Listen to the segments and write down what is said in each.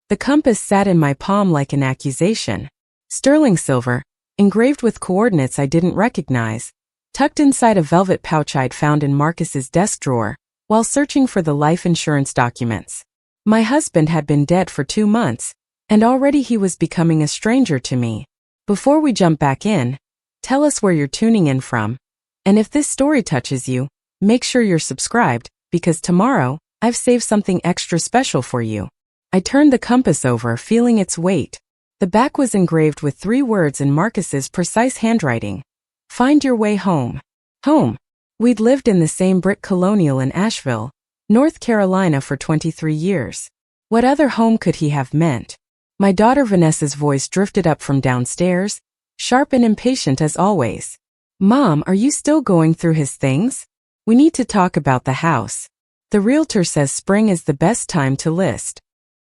The compass sat in my palm like an accusation. Sterling silver, engraved with coordinates I didn't recognize, tucked inside a velvet pouch I'd found in Marcus's desk drawer, while searching for the life insurance documents. My husband had been dead for 2 months, and already he was becoming a stranger to me. Before we jump back in, tell us where you're tuning in from, and if this story touches you, make sure you're subscribed, because tomorrow, I've saved something extra special for you. I turned the compass over, feeling its weight. The back was engraved with 3 words in Marcus's precise handwriting. Find your way home. Home. We'd lived in the same brick colonial in Asheville, North Carolina for 23 years. What other home could he have meant? My daughter Vanessa's voice drifted up from downstairs, sharp and impatient as always. Mom, are you still going through his things? We need to talk about the house. The realtor says spring is the best time to list.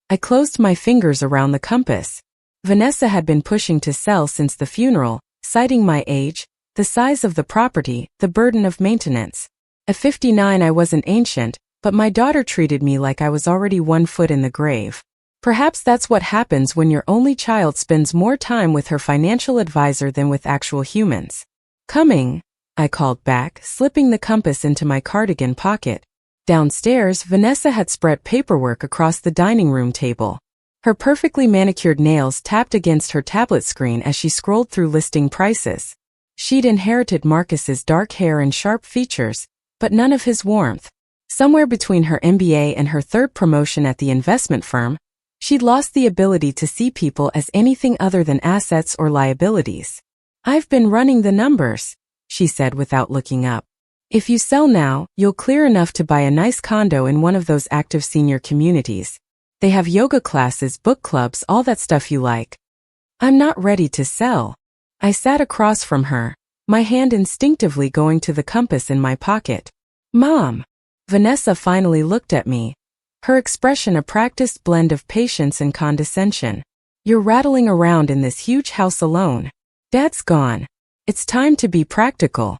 I closed my fingers around the compass. Vanessa had been pushing to sell since the funeral, citing my age, the size of the property, the burden of maintenance. At 59 I wasn't ancient, but my daughter treated me like I was already 1 foot in the grave. Perhaps that's what happens when your only child spends more time with her financial advisor than with actual humans. Coming, I called back, slipping the compass into my cardigan pocket. Downstairs, Vanessa had spread paperwork across the dining room table. Her perfectly manicured nails tapped against her tablet screen as she scrolled through listing prices. She'd inherited Marcus's dark hair and sharp features, but none of his warmth. Somewhere between her MBA and her 3rd promotion at the investment firm, she'd lost the ability to see people as anything other than assets or liabilities. I've been running the numbers, she said without looking up. If you sell now, you'll clear enough to buy a nice condo in one of those active senior communities. They have yoga classes, book clubs, all that stuff you like. I'm not ready to sell. I sat across from her, my hand instinctively going to the compass in my pocket. Mom! Vanessa finally looked at me, her expression a practiced blend of patience and condescension. You're rattling around in this huge house alone. Dad's gone. It's time to be practical.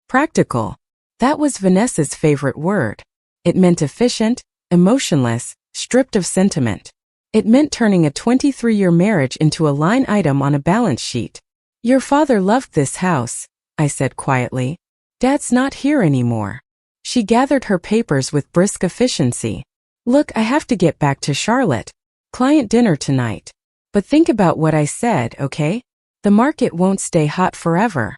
Practical. That was Vanessa's favorite word. It meant efficient, emotionless, stripped of sentiment. It meant turning a 23-year marriage into a line item on a balance sheet. Your father loved this house, I said quietly. Dad's not here anymore. She gathered her papers with brisk efficiency. Look, I have to get back to Charlotte. Client dinner tonight. But think about what I said, okay? The market won't stay hot forever.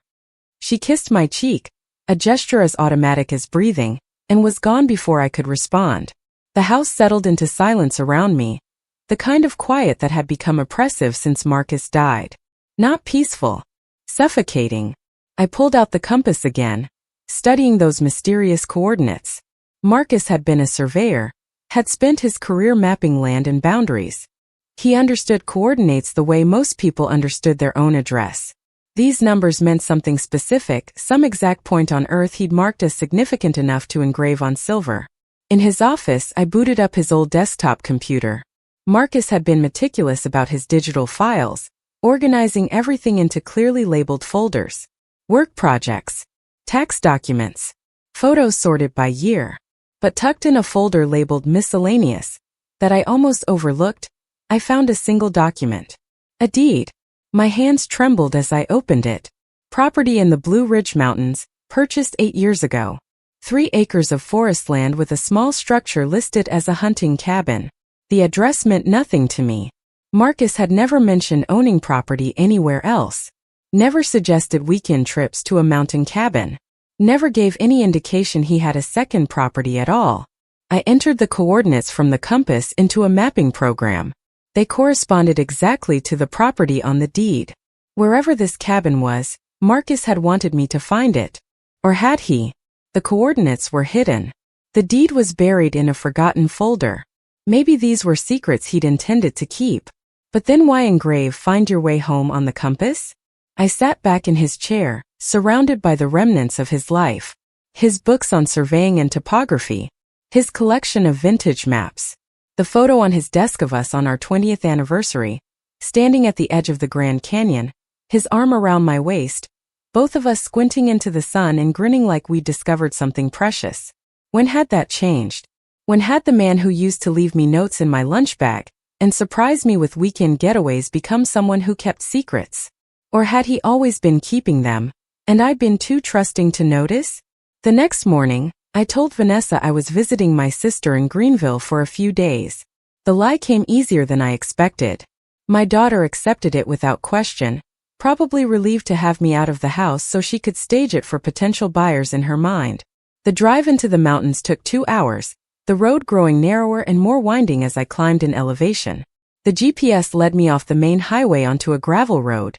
She kissed my cheek, a gesture as automatic as breathing, and was gone before I could respond. The house settled into silence around me, the kind of quiet that had become oppressive since Marcus died. Not peaceful. Suffocating. I pulled out the compass again, studying those mysterious coordinates. Marcus had been a surveyor, had spent his career mapping land and boundaries. He understood coordinates the way most people understood their own address. These numbers meant something specific, some exact point on Earth he'd marked as significant enough to engrave on silver. In his office, I booted up his old desktop computer. Marcus had been meticulous about his digital files, organizing everything into clearly labeled folders. Work projects, tax documents, photos sorted by year. But tucked in a folder labeled miscellaneous, that I almost overlooked, I found a single document. A deed. My hands trembled as I opened it. Property in the Blue Ridge Mountains, purchased 8 years ago. 3 acres of forest land with a small structure listed as a hunting cabin. The address meant nothing to me. Marcus had never mentioned owning property anywhere else. Never suggested weekend trips to a mountain cabin. Never gave any indication he had a second property at all. I entered the coordinates from the compass into a mapping program. They corresponded exactly to the property on the deed. Wherever this cabin was, Marcus had wanted me to find it. Or had he? The coordinates were hidden. The deed was buried in a forgotten folder. Maybe these were secrets he'd intended to keep. But then why engrave "Find Your Way Home" on the compass? I sat back in his chair, surrounded by the remnants of his life. His books on surveying and topography. His collection of vintage maps. The photo on his desk of us on our 20th anniversary, standing at the edge of the Grand Canyon, his arm around my waist, both of us squinting into the sun and grinning like we'd discovered something precious. When had that changed? When had the man who used to leave me notes in my lunch bag, and surprise me with weekend getaways become someone who kept secrets? Or had he always been keeping them, and I'd been too trusting to notice? The next morning, I told Vanessa I was visiting my sister in Greenville for a few days. The lie came easier than I expected. My daughter accepted it without question, probably relieved to have me out of the house so she could stage it for potential buyers in her mind. The drive into the mountains took 2 hours, the road growing narrower and more winding as I climbed in elevation. The GPS led me off the main highway onto a gravel road,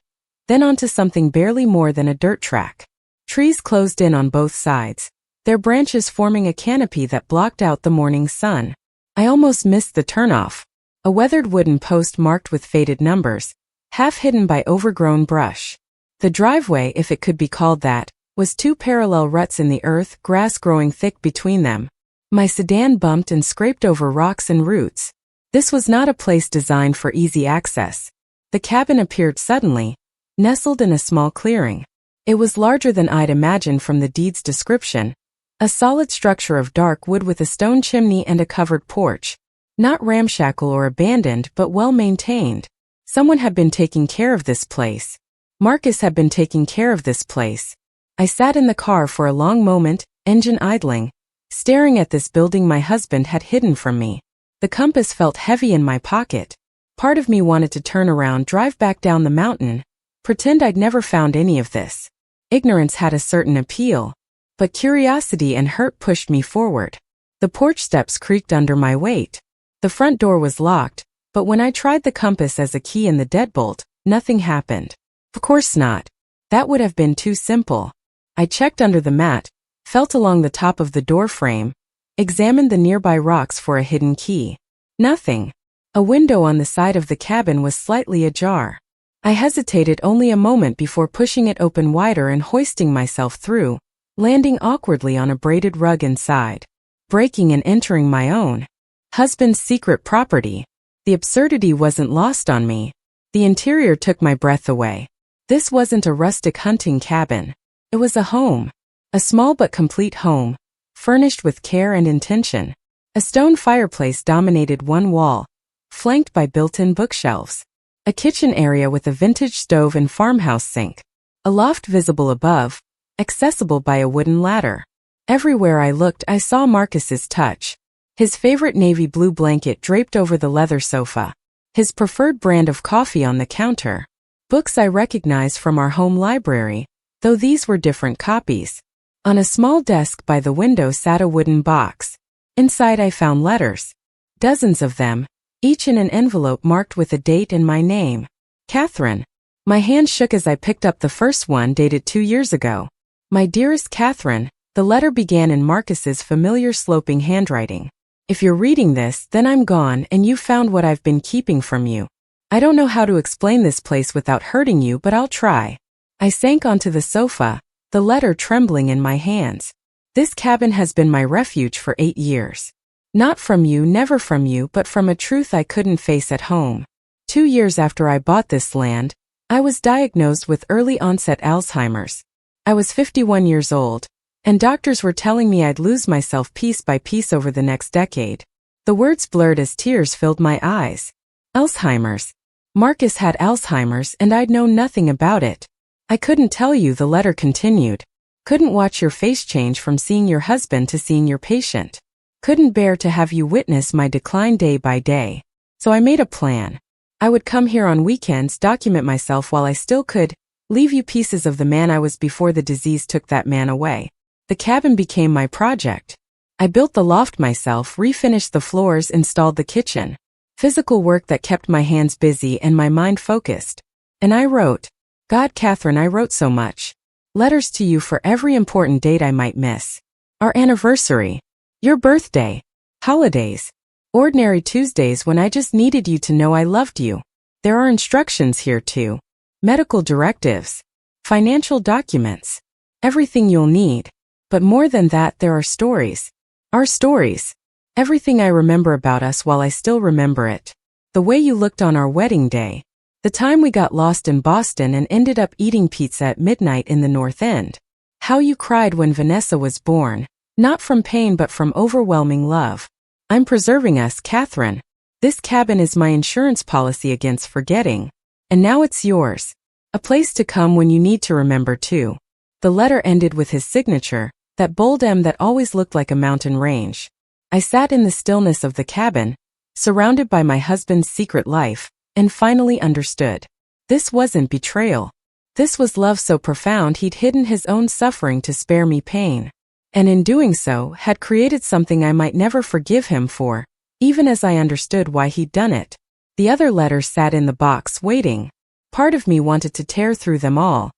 then onto something barely more than a dirt track. Trees closed in on both sides, their branches forming a canopy that blocked out the morning sun. I almost missed the turnoff, a weathered wooden post marked with faded numbers, half hidden by overgrown brush. The driveway, if it could be called that, was 2 parallel ruts in the earth, grass growing thick between them. My sedan bumped and scraped over rocks and roots. This was not a place designed for easy access. The cabin appeared suddenly, nestled in a small clearing. It was larger than I'd imagined from the deed's description, a solid structure of dark wood with a stone chimney and a covered porch. Not ramshackle or abandoned, but well maintained. Someone had been taking care of this place. Marcus had been taking care of this place. I sat in the car for a long moment, engine idling, staring at this building my husband had hidden from me. The compass felt heavy in my pocket. Part of me wanted to turn around, drive back down the mountain, pretend I'd never found any of this. Ignorance had a certain appeal, but curiosity and hurt pushed me forward. The porch steps creaked under my weight. The front door was locked, but when I tried the compass as a key in the deadbolt, nothing happened. Of course not. That would have been too simple. I checked under the mat, felt along the top of the door frame, examined the nearby rocks for a hidden key. Nothing. A window on the side of the cabin was slightly ajar. I hesitated only a moment before pushing it open wider and hoisting myself through, landing awkwardly on a braided rug inside. Breaking and entering my own husband's secret property. The absurdity wasn't lost on me. The interior took my breath away. This wasn't a rustic hunting cabin. It was a home. A small but complete home, furnished with care and intention. A stone fireplace dominated one wall, flanked by built-in bookshelves. A kitchen area with a vintage stove and farmhouse sink. A loft visible above, accessible by a wooden ladder. Everywhere I looked I saw Marcus's touch. His favorite navy blue blanket draped over the leather sofa. His preferred brand of coffee on the counter. Books I recognized from our home library, though these were different copies. On a small desk by the window sat a wooden box. Inside I found letters. Dozens of them, each in an envelope marked with a date and my name. Catherine. My hand shook as I picked up the first one, dated 2 years ago. My dearest Catherine, the letter began in Marcus's familiar sloping handwriting. If you're reading this, then I'm gone and you found what I've been keeping from you. I don't know how to explain this place without hurting you, but I'll try. I sank onto the sofa, the letter trembling in my hands. This cabin has been my refuge for 8 years. Not from you, never from you, but from a truth I couldn't face at home. 2 years after I bought this land, I was diagnosed with early onset Alzheimer's. I was 51 years old, and doctors were telling me I'd lose myself piece by piece over the next decade. The words blurred as tears filled my eyes. Alzheimer's. Marcus had Alzheimer's and I'd known nothing about it. I couldn't tell you, the letter continued. Couldn't watch your face change from seeing your husband to seeing your patient. Couldn't bear to have you witness my decline day by day. So I made a plan. I would come here on weekends, document myself while I still could, leave you pieces of the man I was before the disease took that man away. The cabin became my project. I built the loft myself, refinished the floors, installed the kitchen. Physical work that kept my hands busy and my mind focused. And I wrote. God, Catherine, I wrote so much. Letters to you for every important date I might miss. Our anniversary. Your birthday. Holidays. Ordinary Tuesdays when I just needed you to know I loved you. There are instructions here too. Medical directives. Financial documents. Everything you'll need. But more than that, there are stories. Our stories. Everything I remember about us while I still remember it. The way you looked on our wedding day. The time we got lost in Boston and ended up eating pizza at midnight in the North End. How you cried when Vanessa was born, not from pain but from overwhelming love. I'm preserving us, Catherine. This cabin is my insurance policy against forgetting. And now it's yours. A place to come when you need to remember too. The letter ended with his signature, that bold M that always looked like a mountain range. I sat in the stillness of the cabin, surrounded by my husband's secret life, and finally understood. This wasn't betrayal. This was love so profound he'd hidden his own suffering to spare me pain. And in doing so, had created something I might never forgive him for, even as I understood why he'd done it. The other letters sat in the box waiting. Part of me wanted to tear through them all,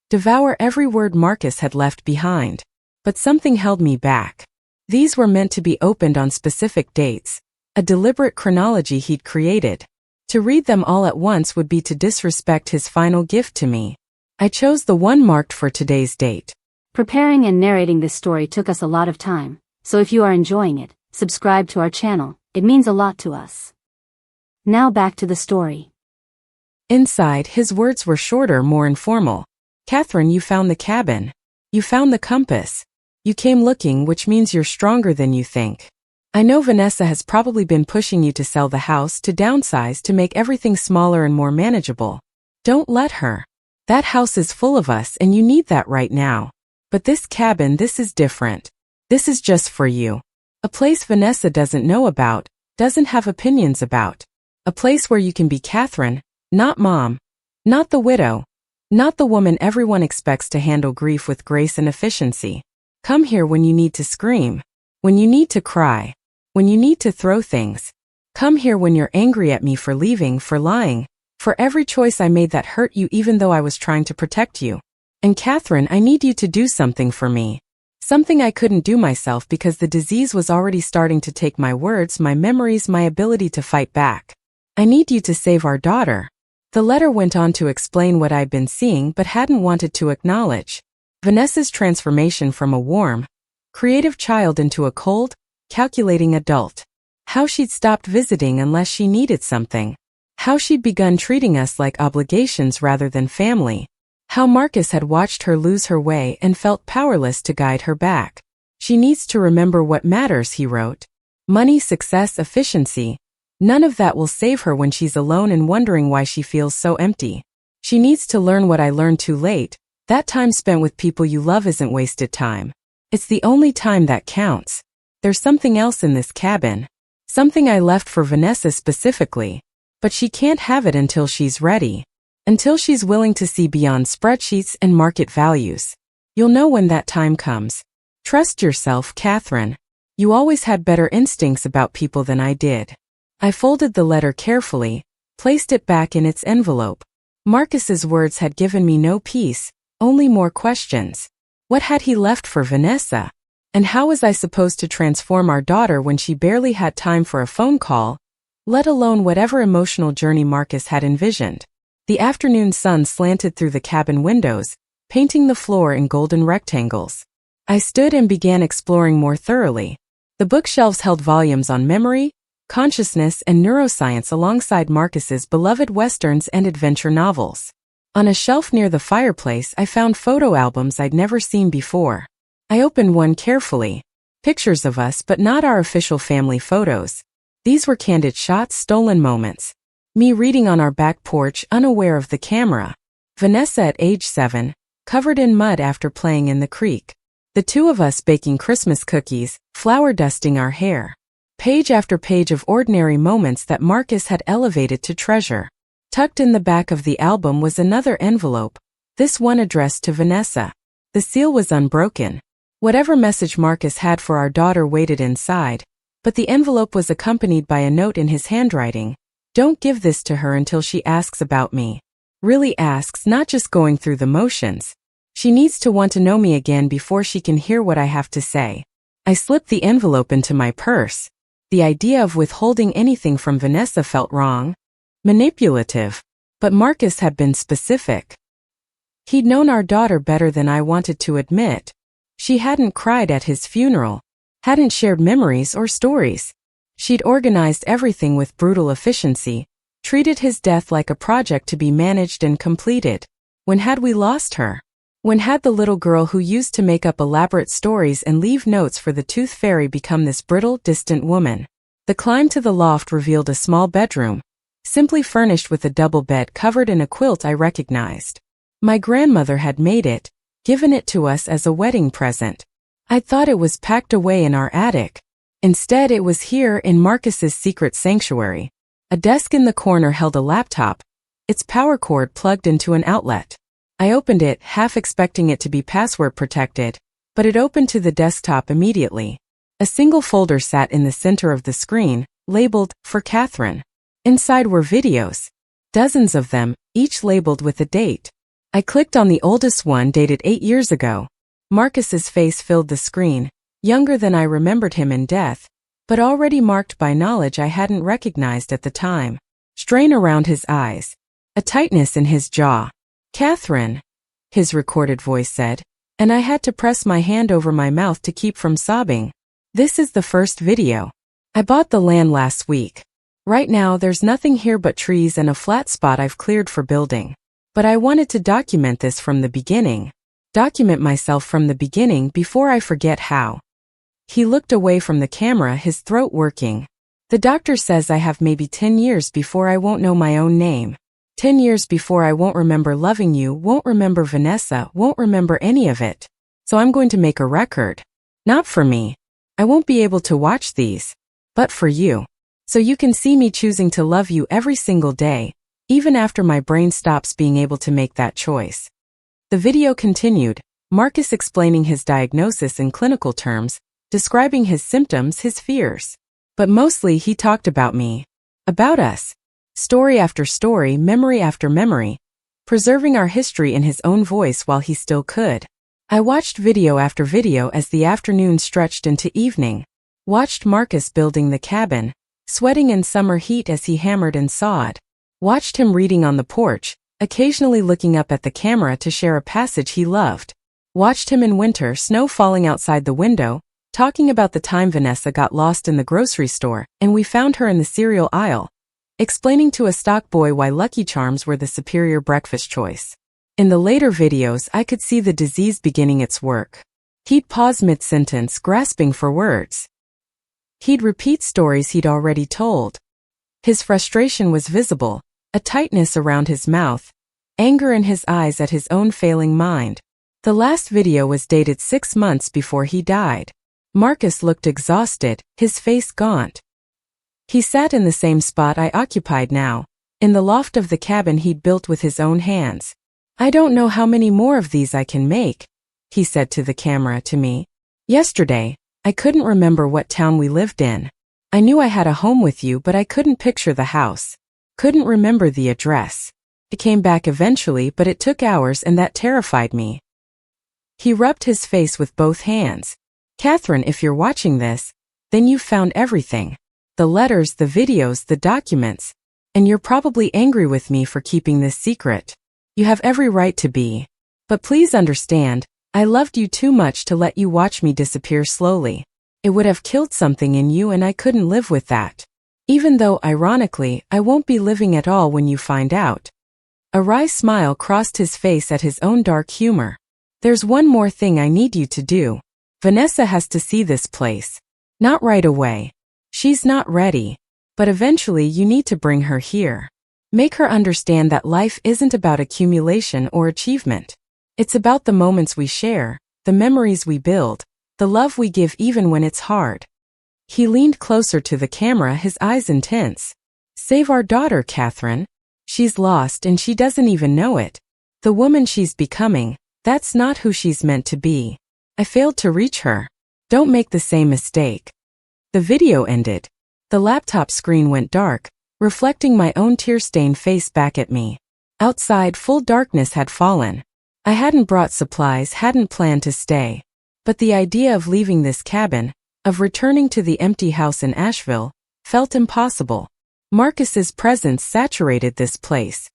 devour every word Marcus had left behind. But something held me back. These were meant to be opened on specific dates, a deliberate chronology he'd created. To read them all at once would be to disrespect his final gift to me. I chose the one marked for today's date. Preparing and narrating this story took us a lot of time, so if you are enjoying it, subscribe to our channel, it means a lot to us. Now back to the story. Inside, his words were shorter, more informal. Catherine, you found the cabin. You found the compass. You came looking, which means you're stronger than you think. I know Vanessa has probably been pushing you to sell the house, to downsize, to make everything smaller and more manageable. Don't let her. That house is full of us and you need that right now. But this cabin, this is different. This is just for you. A place Vanessa doesn't know about, doesn't have opinions about. A place where you can be Catherine, not mom, not the widow, not the woman everyone expects to handle grief with grace and efficiency. Come here when you need to scream, when you need to cry, when you need to throw things. Come here when you're angry at me for leaving, for lying, for every choice I made that hurt you even though I was trying to protect you. And Catherine, I need you to do something for me. Something I couldn't do myself because the disease was already starting to take my words, my memories, my ability to fight back. I need you to save our daughter. The letter went on to explain what I'd been seeing but hadn't wanted to acknowledge. Vanessa's transformation from a warm, creative child into a cold, calculating adult. How she'd stopped visiting unless she needed something. How she'd begun treating us like obligations rather than family. How Marcus had watched her lose her way and felt powerless to guide her back. She needs to remember what matters, he wrote. Money, success, efficiency. None of that will save her when she's alone and wondering why she feels so empty. She needs to learn what I learned too late. That time spent with people you love isn't wasted time. It's the only time that counts. There's something else in this cabin. Something I left for Vanessa specifically. But she can't have it until she's ready. Until she's willing to see beyond spreadsheets and market values. You'll know when that time comes. Trust yourself, Catherine. You always had better instincts about people than I did. I folded the letter carefully, placed it back in its envelope. Marcus's words had given me no peace, only more questions. What had he left for Vanessa? And how was I supposed to transform our daughter when she barely had time for a phone call, let alone whatever emotional journey Marcus had envisioned? The afternoon sun slanted through the cabin windows, painting the floor in golden rectangles. I stood and began exploring more thoroughly. The bookshelves held volumes on memory, consciousness, and neuroscience alongside Marcus's beloved westerns and adventure novels. On a shelf near the fireplace, I found photo albums I'd never seen before. I opened one carefully. Pictures of us, but not our official family photos. These were candid shots, stolen moments. Me reading on our back porch, unaware of the camera. Vanessa at age 7, covered in mud after playing in the creek. The two of us baking Christmas cookies, flour dusting our hair. Page after page of ordinary moments that Marcus had elevated to treasure. Tucked in the back of the album was another envelope, this one addressed to Vanessa. The seal was unbroken. Whatever message Marcus had for our daughter waited inside, but the envelope was accompanied by a note in his handwriting. Don't give this to her until she asks about me. Really asks, not just going through the motions. She needs to want to know me again before she can hear what I have to say. I slipped the envelope into my purse. The idea of withholding anything from Vanessa felt wrong. Manipulative. But Marcus had been specific. He'd known our daughter better than I wanted to admit. She hadn't cried at his funeral, hadn't shared memories or stories. She'd organized everything with brutal efficiency, treated his death like a project to be managed and completed. When had we lost her? When had the little girl who used to make up elaborate stories and leave notes for the tooth fairy become this brittle, distant woman? The climb to the loft revealed a small bedroom, simply furnished with a double bed covered in a quilt I recognized. My grandmother had made it, given it to us as a wedding present. I thought it was packed away in our attic. Instead, it was here in Marcus's secret sanctuary. A desk in the corner held a laptop, its power cord plugged into an outlet. I opened it, half expecting it to be password protected, but it opened to the desktop immediately. A single folder sat in the center of the screen, labeled, "For Catherine." Inside were videos. Dozens of them, each labeled with a date. I clicked on the oldest one dated 8 years ago. Marcus's face filled the screen, younger than I remembered him in death, but already marked by knowledge I hadn't recognized at the time. Strain around his eyes. A tightness in his jaw. "Catherine," his recorded voice said, and I had to press my hand over my mouth to keep from sobbing. "This is the first video. I bought the land last week. Right now there's nothing here but trees and a flat spot I've cleared for building. But I wanted to document this from the beginning. Document myself from the beginning before I forget how." He looked away from the camera, his throat working. "The doctor says I have maybe 10 years before I won't know my own name. 10 years before I won't remember loving you, won't remember Vanessa, won't remember any of it. So I'm going to make a record. Not for me. I won't be able to watch these. But for you. So you can see me choosing to love you every single day, even after my brain stops being able to make that choice." The video continued, Marcus explaining his diagnosis in clinical terms, describing his symptoms, his fears. But mostly he talked about me. About us. Story after story, memory after memory, preserving our history in his own voice while he still could. I watched video after video as the afternoon stretched into evening. Watched Marcus building the cabin, sweating in summer heat as he hammered and sawed. Watched him reading on the porch, occasionally looking up at the camera to share a passage he loved. Watched him in winter, snow falling outside the window, talking about the time Vanessa got lost in the grocery store and we found her in the cereal aisle, explaining to a stock boy why Lucky Charms were the superior breakfast choice. In the later videos, I could see the disease beginning its work. He'd pause mid-sentence, grasping for words. He'd repeat stories he'd already told. His frustration was visible, a tightness around his mouth, anger in his eyes at his own failing mind. The last video was dated 6 months before he died. Marcus looked exhausted, his face gaunt. He sat in the same spot I occupied now, in the loft of the cabin he'd built with his own hands. "I don't know how many more of these I can make," he said to the camera to me. "Yesterday, I couldn't remember what town we lived in. I knew I had a home with you, but I couldn't picture the house. Couldn't remember the address. It came back eventually, but it took hours and that terrified me." He rubbed his face with both hands. "Catherine, if you're watching this, then you've found everything. The letters, the videos, the documents. And you're probably angry with me for keeping this secret. You have every right to be. But please understand, I loved you too much to let you watch me disappear slowly. It would have killed something in you and I couldn't live with that. Even though, ironically, I won't be living at all when you find out." A wry smile crossed his face at his own dark humor. "There's one more thing I need you to do. Vanessa has to see this place. Not right away. She's not ready. But eventually you need to bring her here. Make her understand that life isn't about accumulation or achievement. It's about the moments we share, the memories we build, the love we give even when it's hard." He leaned closer to the camera, his eyes intense. "Save our daughter, Catherine. She's lost and she doesn't even know it. The woman she's becoming, that's not who she's meant to be. I failed to reach her. Don't make the same mistake." The video ended. The laptop screen went dark, reflecting my own tear-stained face back at me. Outside, full darkness had fallen. I hadn't brought supplies, hadn't planned to stay. But the idea of leaving this cabin, of returning to the empty house in Asheville, felt impossible. Marcus's presence saturated this place.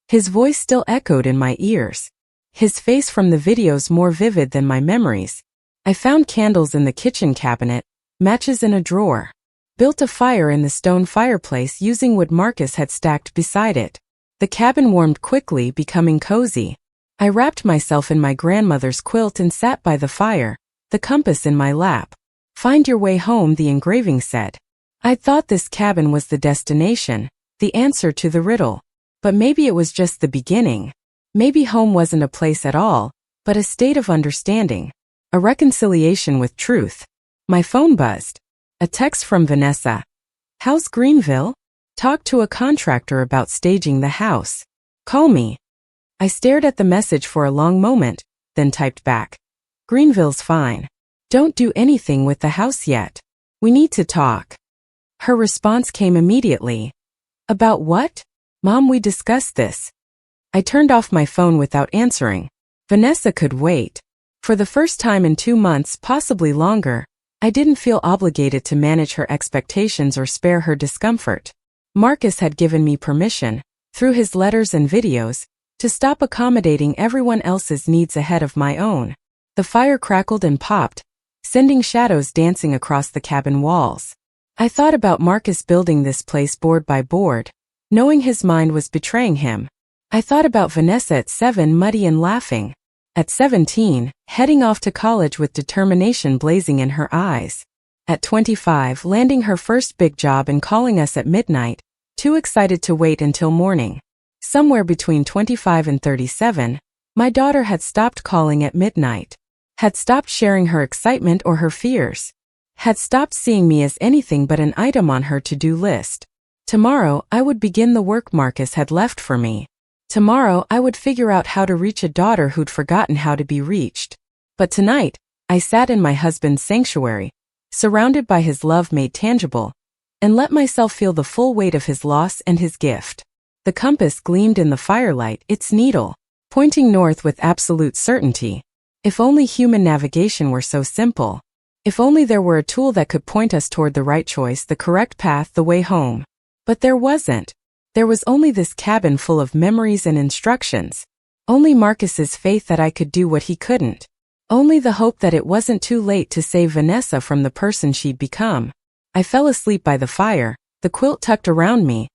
His voice still echoed in my ears. His face from the videos more vivid than my memories. I found candles in the kitchen cabinet, matches in a drawer. Built a fire in the stone fireplace using wood Marcus had stacked beside it. The cabin warmed quickly, becoming cozy. I wrapped myself in my grandmother's quilt and sat by the fire, the compass in my lap. "Find your way home," the engraving said. I thought this cabin was the destination, the answer to the riddle. But maybe it was just the beginning. Maybe home wasn't a place at all, but a state of understanding. A reconciliation with truth. My phone buzzed. A text from Vanessa. How's Greenville? Talk to a contractor about staging the house. Call me. I stared at the message for a long moment, then typed back. Greenville's fine. Don't do anything with the house yet. We need to talk. Her response came immediately. About what? Mom, we discussed this. I turned off my phone without answering. Vanessa could wait. For the first time in 2 months, possibly longer, I didn't feel obligated to manage her expectations or spare her discomfort. Marcus had given me permission, through his letters and videos, to stop accommodating everyone else's needs ahead of my own. The fire crackled and popped, sending shadows dancing across the cabin walls. I thought about Marcus building this place board by board, knowing his mind was betraying him. I thought about Vanessa at 7, muddy and laughing. At 17, heading off to college with determination blazing in her eyes. At 25, landing her first big job and calling us at midnight, too excited to wait until morning. Somewhere between 25 and 37, my daughter had stopped calling at midnight. Had stopped sharing her excitement or her fears. Had stopped seeing me as anything but an item on her to-do list. Tomorrow, I would begin the work Marcus had left for me. Tomorrow, I would figure out how to reach a daughter who'd forgotten how to be reached. But tonight, I sat in my husband's sanctuary, surrounded by his love made tangible, and let myself feel the full weight of his loss and his gift. The compass gleamed in the firelight, its needle, pointing north with absolute certainty. If only human navigation were so simple. If only there were a tool that could point us toward the right choice, the correct path, the way home. But there wasn't. There was only this cabin full of memories and instructions. Only Marcus's faith that I could do what he couldn't. Only the hope that it wasn't too late to save Vanessa from the person she'd become. I fell asleep by the fire, the quilt tucked around me,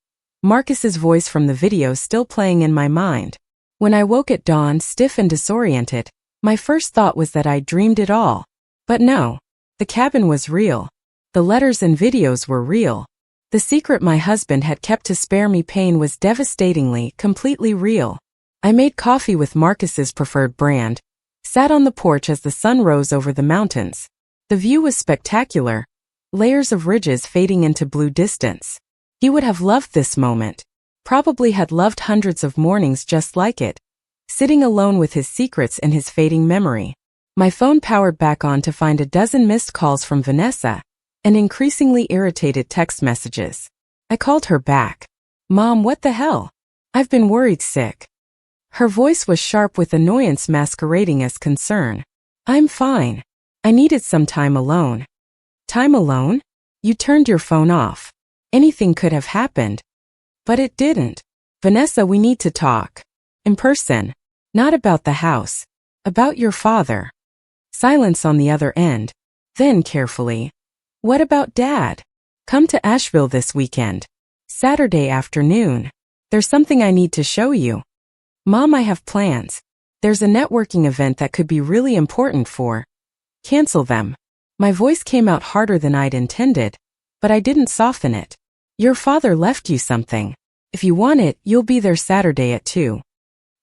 Marcus's voice from the video still playing in my mind. When I woke at dawn, stiff and disoriented, my first thought was that I'd dreamed it all. But no, the cabin was real. The letters and videos were real. The secret my husband had kept to spare me pain was devastatingly, completely real. I made coffee with Marcus's preferred brand, sat on the porch as the sun rose over the mountains. The view was spectacular, layers of ridges fading into blue distance. He would have loved this moment, probably had loved hundreds of mornings just like it, sitting alone with his secrets and his fading memory. My phone powered back on to find a dozen missed calls from Vanessa, and increasingly irritated text messages. I called her back. Mom, what the hell? I've been worried sick. Her voice was sharp with annoyance masquerading as concern. I'm fine. I needed some time alone. Time alone? You turned your phone off. Anything could have happened. But it didn't. Vanessa, we need to talk. In person. Not about the house. About your father. Silence on the other end. Then carefully. What about Dad? Come to Asheville this weekend. Saturday afternoon. There's something I need to show you. Mom, I have plans. There's a networking event that could be really important for. Cancel them. My voice came out harder than I'd intended, but I didn't soften it. Your father left you something. If you want it, you'll be there Saturday at 2.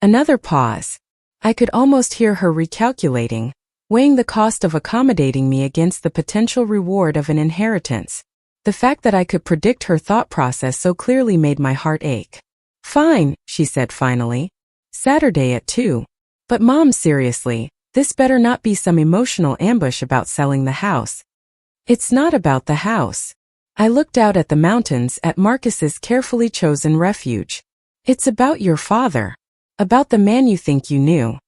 Another pause. I could almost hear her recalculating, weighing the cost of accommodating me against the potential reward of an inheritance. The fact that I could predict her thought process so clearly made my heart ache. Fine, she said finally. Saturday at 2. But Mom, seriously, this better not be some emotional ambush about selling the house. It's not about the house. I looked out at the mountains, at Marcus's carefully chosen refuge. It's about your father. About the man you think you knew.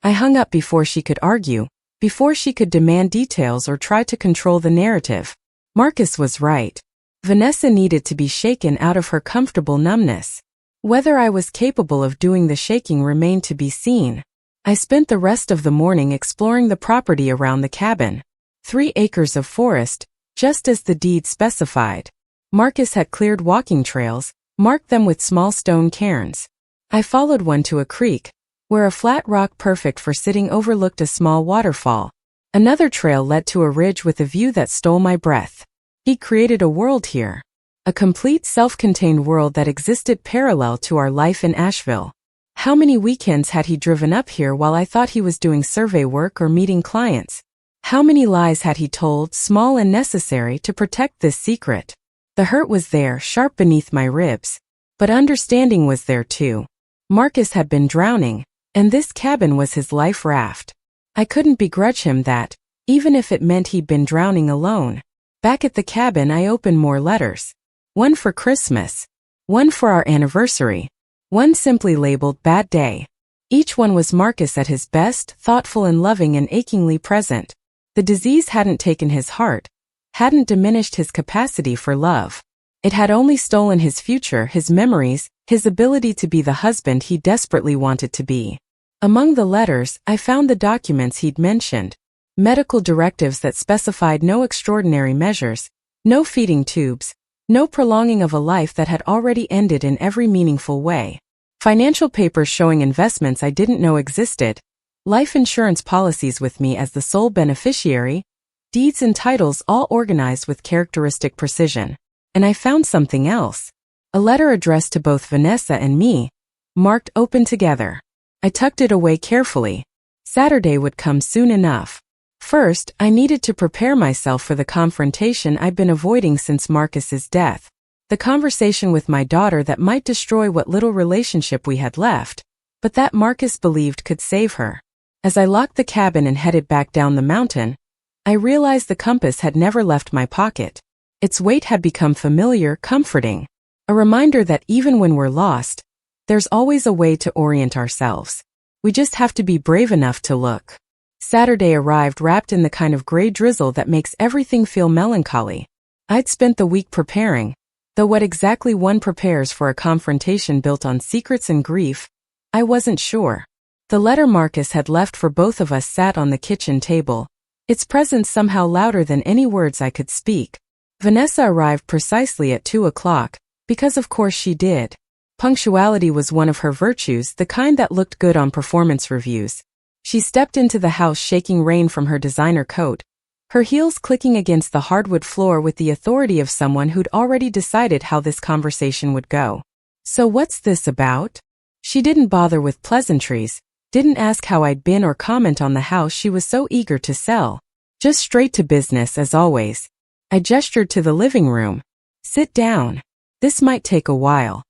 I hung up before she could argue, before she could demand details or try to control the narrative. Marcus was right. Vanessa needed to be shaken out of her comfortable numbness. Whether I was capable of doing the shaking remained to be seen. I spent the rest of the morning exploring the property around the cabin. 3 acres of forest, just as the deed specified. Marcus had cleared walking trails, marked them with small stone cairns. I followed one to a creek, where a flat rock perfect for sitting overlooked a small waterfall. Another trail led to a ridge with a view that stole my breath. He created a world here. A complete self-contained world that existed parallel to our life in Asheville. How many weekends had he driven up here while I thought he was doing survey work or meeting clients? How many lies had he told, small and necessary, to protect this secret? The hurt was there, sharp beneath my ribs. But understanding was there too. Marcus had been drowning, and this cabin was his life raft. I couldn't begrudge him that, even if it meant he'd been drowning alone. Back at the cabin I opened more letters. One for Christmas. One for our anniversary. One simply labeled Bad Day. Each one was Marcus at his best, thoughtful and loving and achingly present. The disease hadn't taken his heart, hadn't diminished his capacity for love. It had only stolen his future, his memories, his ability to be the husband he desperately wanted to be. Among the letters, I found the documents he'd mentioned. Medical directives that specified no extraordinary measures, no feeding tubes, no prolonging of a life that had already ended in every meaningful way. Financial papers showing investments I didn't know existed. Life insurance policies with me as the sole beneficiary. Deeds and titles all organized with characteristic precision. And I found something else. A letter addressed to both Vanessa and me, marked open together. I tucked it away carefully. Saturday would come soon enough. First, I needed to prepare myself for the confrontation I'd been avoiding since Marcus's death. The conversation with my daughter that might destroy what little relationship we had left, but that Marcus believed could save her. As I locked the cabin and headed back down the mountain, I realized the compass had never left my pocket. Its weight had become familiar, comforting. A reminder that even when we're lost, there's always a way to orient ourselves. We just have to be brave enough to look. Saturday arrived wrapped in the kind of gray drizzle that makes everything feel melancholy. I'd spent the week preparing, though what exactly one prepares for a confrontation built on secrets and grief, I wasn't sure. The letter Marcus had left for both of us sat on the kitchen table, its presence somehow louder than any words I could speak. Vanessa arrived precisely at 2 o'clock, because of course she did. Punctuality was one of her virtues, the kind that looked good on performance reviews. She stepped into the house shaking rain from her designer coat, her heels clicking against the hardwood floor with the authority of someone who'd already decided how this conversation would go. So what's this about? She didn't bother with pleasantries, didn't ask how I'd been or comment on the house she was so eager to sell. Just straight to business as always. I gestured to the living room. Sit down. This might take a while.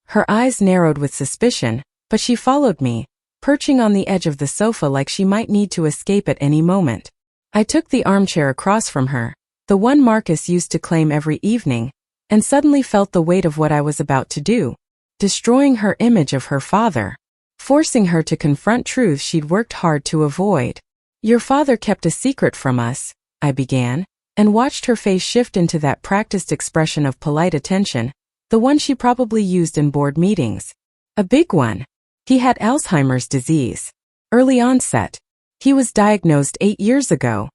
Her eyes narrowed with suspicion, but she followed me, perching on the edge of the sofa like she might need to escape at any moment. I took the armchair across from her, the one Marcus used to claim every evening, and suddenly felt the weight of what I was about to do. Destroying her image of her father. Forcing her to confront truths she'd worked hard to avoid. Your father kept a secret from us, I began, and watched her face shift into that practiced expression of polite attention, the one she probably used in board meetings. A big one. He had Alzheimer's disease. Early onset. He was diagnosed 8 years ago.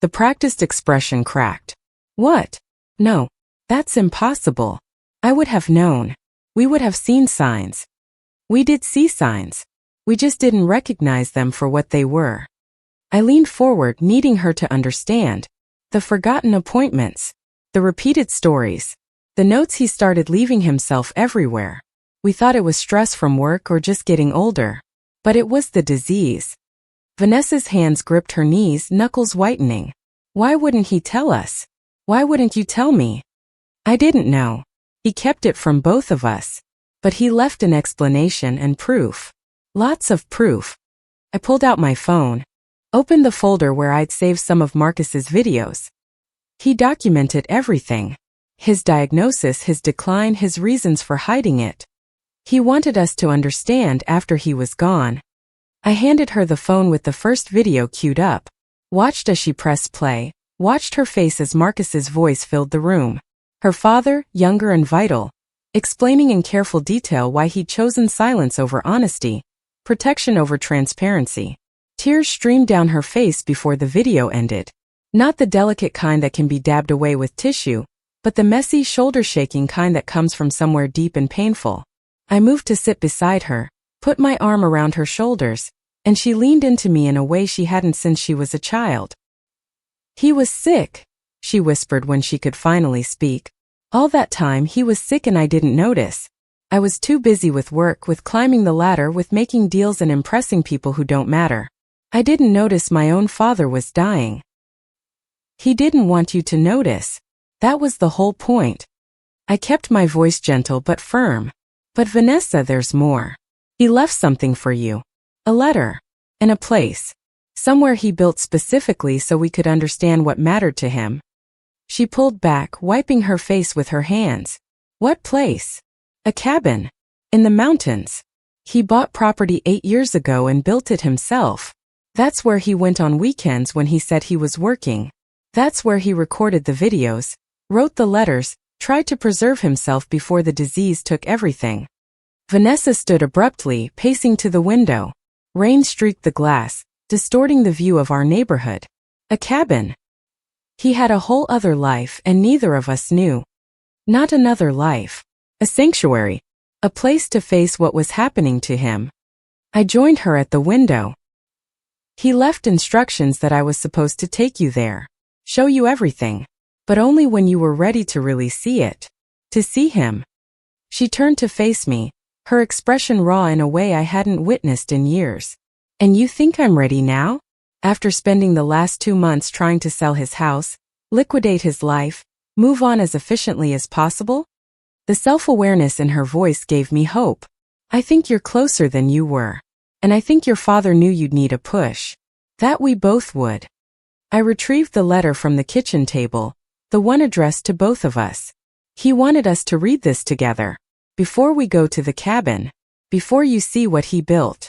The practiced expression cracked. What? No. That's impossible. I would have known. We would have seen signs. We did see signs. We just didn't recognize them for what they were. I leaned forward, needing her to understand. The forgotten appointments. The repeated stories. The notes he started leaving himself everywhere. We thought it was stress from work or just getting older. But it was the disease. Vanessa's hands gripped her knees, knuckles whitening. Why wouldn't he tell us? Why wouldn't you tell me? I didn't know. He kept it from both of us. But he left an explanation and proof. Lots of proof. I pulled out my phone. Opened the folder where I'd saved some of Marcus's videos. He documented everything. His diagnosis, his decline, his reasons for hiding it. He wanted us to understand after he was gone. I handed her the phone with the first video queued up. Watched as she pressed play. Watched her face as Marcus's voice filled the room. Her father, younger and vital, explaining in careful detail why he'd chosen silence over honesty, protection over transparency. Tears streamed down her face before the video ended. Not the delicate kind that can be dabbed away with tissue, but the messy, shoulder-shaking kind that comes from somewhere deep and painful. I moved to sit beside her, put my arm around her shoulders, and she leaned into me in a way she hadn't since she was a child. He was sick, she whispered when she could finally speak. All that time he was sick and I didn't notice. I was too busy with work, with climbing the ladder, with making deals and impressing people who don't matter. I didn't notice my own father was dying. He didn't want you to notice. That was the whole point. I kept my voice gentle but firm. But Vanessa, there's more. He left something for you. A letter. And a place. Somewhere he built specifically so we could understand what mattered to him. She pulled back, wiping her face with her hands. What place? A cabin. In the mountains. He bought property 8 years ago and built it himself. That's where he went on weekends when he said he was working. That's where he recorded the videos, wrote the letters, tried to preserve himself before the disease took everything. Vanessa stood abruptly, pacing to the window. Rain streaked the glass, distorting the view of our neighborhood. A cabin. He had a whole other life and neither of us knew. Not another life. A sanctuary. A place to face what was happening to him. I joined her at the window. He left instructions that I was supposed to take you there. Show you everything. But only when you were ready to really see it. To see him. She turned to face me, her expression raw in a way I hadn't witnessed in years. And you think I'm ready now? After spending the last 2 months trying to sell his house, liquidate his life, move on as efficiently as possible? The self-awareness in her voice gave me hope. I think you're closer than you were. And I think your father knew you'd need a push. That we both would. I retrieved the letter from the kitchen table, the one addressed to both of us. He wanted us to read this together. Before we go to the cabin. Before you see what he built.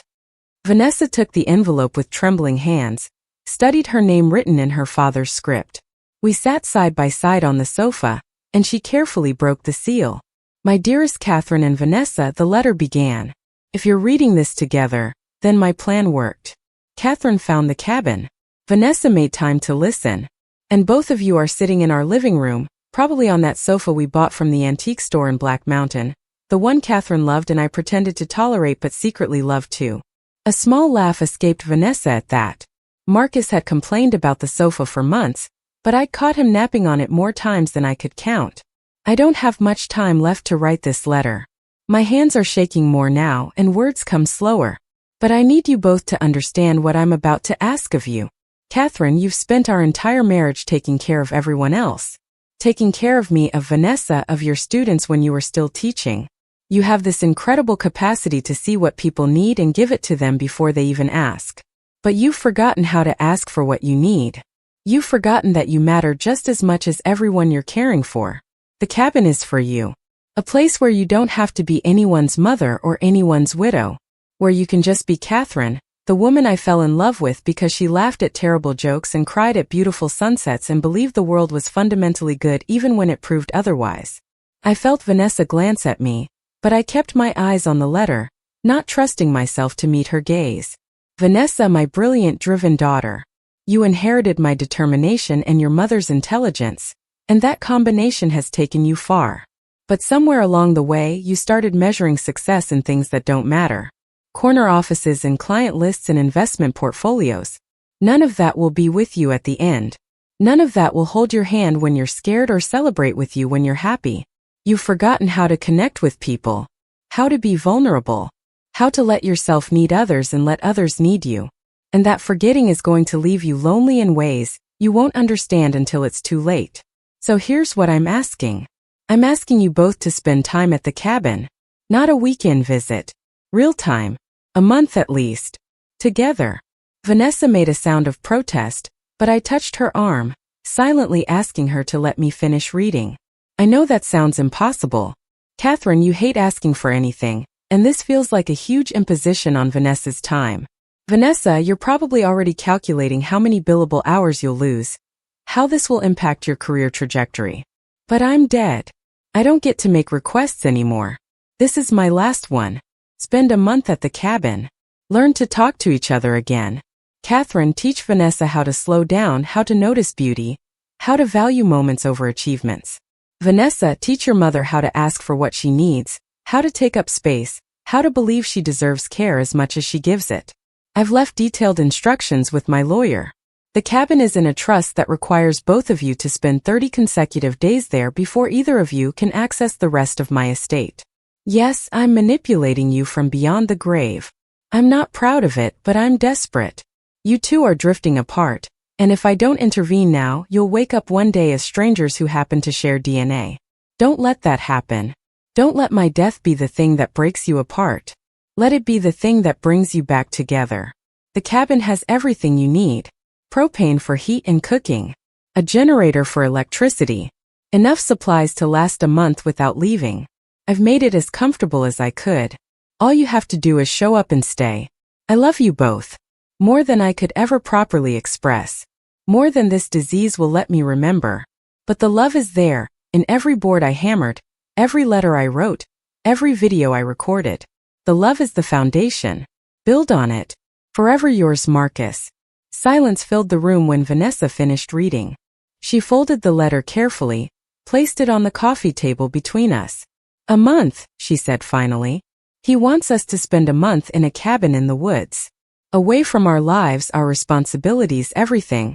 Vanessa took the envelope with trembling hands, studied her name written in her father's script. We sat side by side on the sofa, and she carefully broke the seal. My dearest Catherine and Vanessa, the letter began. If you're reading this together, then my plan worked. Catherine found the cabin. Vanessa made time to listen. And both of you are sitting in our living room, probably on that sofa we bought from the antique store in Black Mountain, the one Catherine loved and I pretended to tolerate but secretly loved too. A small laugh escaped Vanessa at that. Marcus had complained about the sofa for months, but I'd caught him napping on it more times than I could count. I don't have much time left to write this letter. My hands are shaking more now and words come slower. But I need you both to understand what I'm about to ask of you. Catherine, you've spent our entire marriage taking care of everyone else. Taking care of me, of Vanessa, of your students when you were still teaching. You have this incredible capacity to see what people need and give it to them before they even ask. But you've forgotten how to ask for what you need. You've forgotten that you matter just as much as everyone you're caring for. The cabin is for you. A place where you don't have to be anyone's mother or anyone's widow. Where you can just be Catherine, the woman I fell in love with because she laughed at terrible jokes and cried at beautiful sunsets and believed the world was fundamentally good even when it proved otherwise. I felt Vanessa glance at me, but I kept my eyes on the letter, not trusting myself to meet her gaze. Vanessa, my brilliant, driven daughter. You inherited my determination and your mother's intelligence, and that combination has taken you far. But somewhere along the way, you started measuring success in things that don't matter. Corner offices and client lists and investment portfolios. None of that will be with you at the end. None of that will hold your hand when you're scared or celebrate with you when you're happy. You've forgotten how to connect with people. How to be vulnerable. How to let yourself need others and let others need you. And that forgetting is going to leave you lonely in ways you won't understand until it's too late. So here's what I'm asking. I'm asking you both to spend time at the cabin. Not a weekend visit. Real time. A month at least. Together. Vanessa made a sound of protest, but I touched her arm, silently asking her to let me finish reading. I know that sounds impossible. Catherine, you hate asking for anything, and this feels like a huge imposition on Vanessa's time. Vanessa, you're probably already calculating how many billable hours you'll lose, how this will impact your career trajectory. But I'm dead. I don't get to make requests anymore. This is my last one. Spend a month at the cabin. Learn to talk to each other again. Catherine, teach Vanessa how to slow down, how to notice beauty, how to value moments over achievements. Vanessa, teach your mother how to ask for what she needs, how to take up space, how to believe she deserves care as much as she gives it. I've left detailed instructions with my lawyer. The cabin is in a trust that requires both of you to spend 30 consecutive days there before either of you can access the rest of my estate. Yes, I'm manipulating you from beyond the grave. I'm not proud of it, but I'm desperate. You two are drifting apart, and if I don't intervene now, you'll wake up one day as strangers who happen to share DNA. Don't let that happen. Don't let my death be the thing that breaks you apart. Let it be the thing that brings you back together. The cabin has everything you need. Propane for heat and cooking. A generator for electricity. Enough supplies to last a month without leaving. I've made it as comfortable as I could. All you have to do is show up and stay. I love you both. More than I could ever properly express. More than this disease will let me remember. But the love is there, in every board I hammered, every letter I wrote, every video I recorded. The love is the foundation. Build on it. Forever yours, Marcus. Silence filled the room when Vanessa finished reading. She folded the letter carefully, placed it on the coffee table between us. A month, she said finally. He wants us to spend a month in a cabin in the woods. Away from our lives, our responsibilities, everything.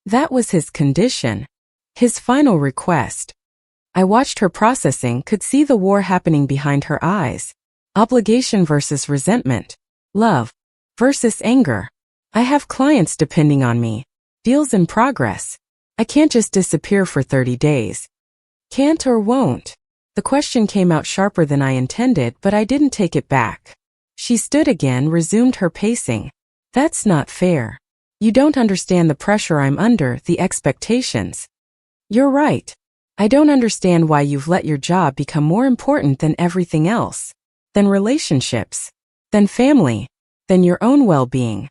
That was his condition. His final request. I watched her processing, could see the war happening behind her eyes. Obligation versus resentment. Love versus anger. I have clients depending on me. Deals in progress. I can't just disappear for 30 days. Can't or won't? The question came out sharper than I intended, but I didn't take it back. She stood again, resumed her pacing. That's not fair. You don't understand the pressure I'm under, the expectations. You're right. I don't understand why you've let your job become more important than everything else. Than relationships. Than family. Than your own well-being.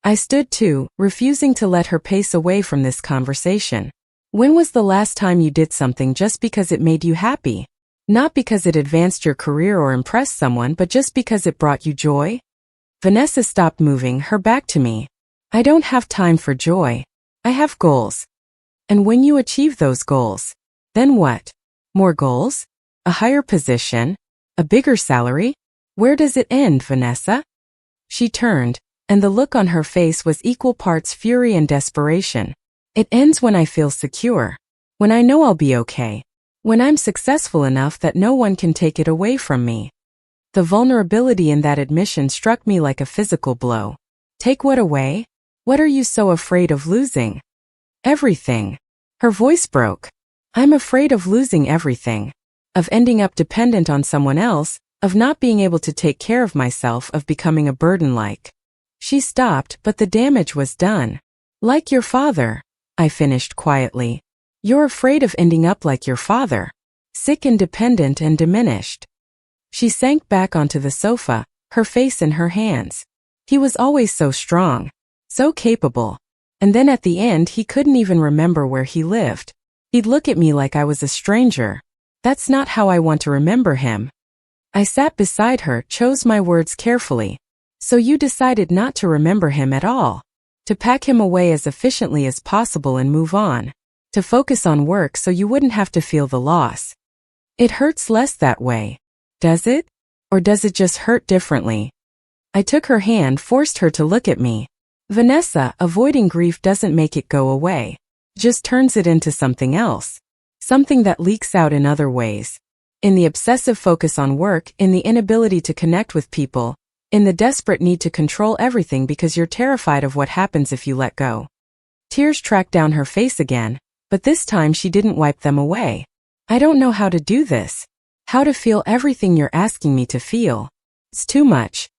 I stood too, refusing to let her pace away from this conversation. When was the last time you did something just because it made you happy? Not because it advanced your career or impressed someone, but just because it brought you joy? Vanessa stopped moving, her back to me. I don't have time for joy. I have goals. And when you achieve those goals, then what? More goals? A higher position? A bigger salary? Where does it end, Vanessa? She turned, and the look on her face was equal parts fury and desperation. It ends when I feel secure. When I know I'll be okay. When I'm successful enough that no one can take it away from me. The vulnerability in that admission struck me like a physical blow. Take what away? What are you so afraid of losing? Everything. Her voice broke. I'm afraid of losing everything. Of ending up dependent on someone else, of not being able to take care of myself, of becoming a burden like. She stopped, but the damage was done. Like your father, I finished quietly. You're afraid of ending up like your father. Sick and dependent and diminished. She sank back onto the sofa, her face in her hands. He was always so strong. So capable. And then at the end he couldn't even remember where he lived. He'd look at me like I was a stranger. That's not how I want to remember him. I sat beside her, chose my words carefully. So you decided not to remember him at all. To pack him away as efficiently as possible and move on. To focus on work so you wouldn't have to feel the loss. It hurts less that way. Does it? Or does it just hurt differently? I took her hand, forced her to look at me. Vanessa, avoiding grief doesn't make it go away. Just turns it into something else. Something that leaks out in other ways. In the obsessive focus on work, in the inability to connect with people, in the desperate need to control everything because you're terrified of what happens if you let go. Tears tracked down her face again, but this time she didn't wipe them away. I don't know how to do this. How to feel everything you're asking me to feel. It's too much.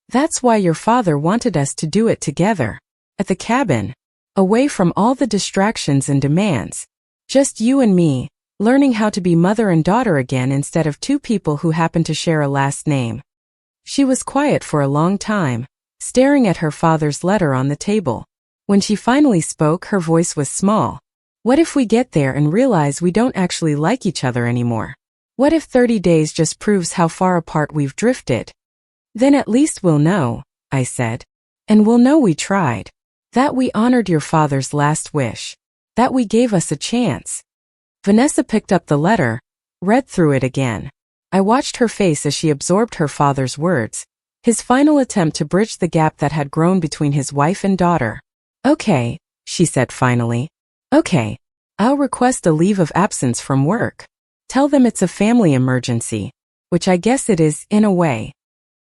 That's why your father wanted us to do it together. At the cabin. Away from all the distractions and demands. Just you and me, learning how to be mother and daughter again instead of two people who happen to share a last name. She was quiet for a long time, staring at her father's letter on the table. When she finally spoke, her voice was small. What if we get there and realize we don't actually like each other anymore? What if 30 days just proves how far apart we've drifted? Then at least we'll know, I said. And we'll know we tried. That we honored your father's last wish. That we gave us a chance. Vanessa picked up the letter, read through it again. I watched her face as she absorbed her father's words, his final attempt to bridge the gap that had grown between his wife and daughter. Okay, she said finally. Okay. I'll request a leave of absence from work. Tell them it's a family emergency, which I guess it is, in a way.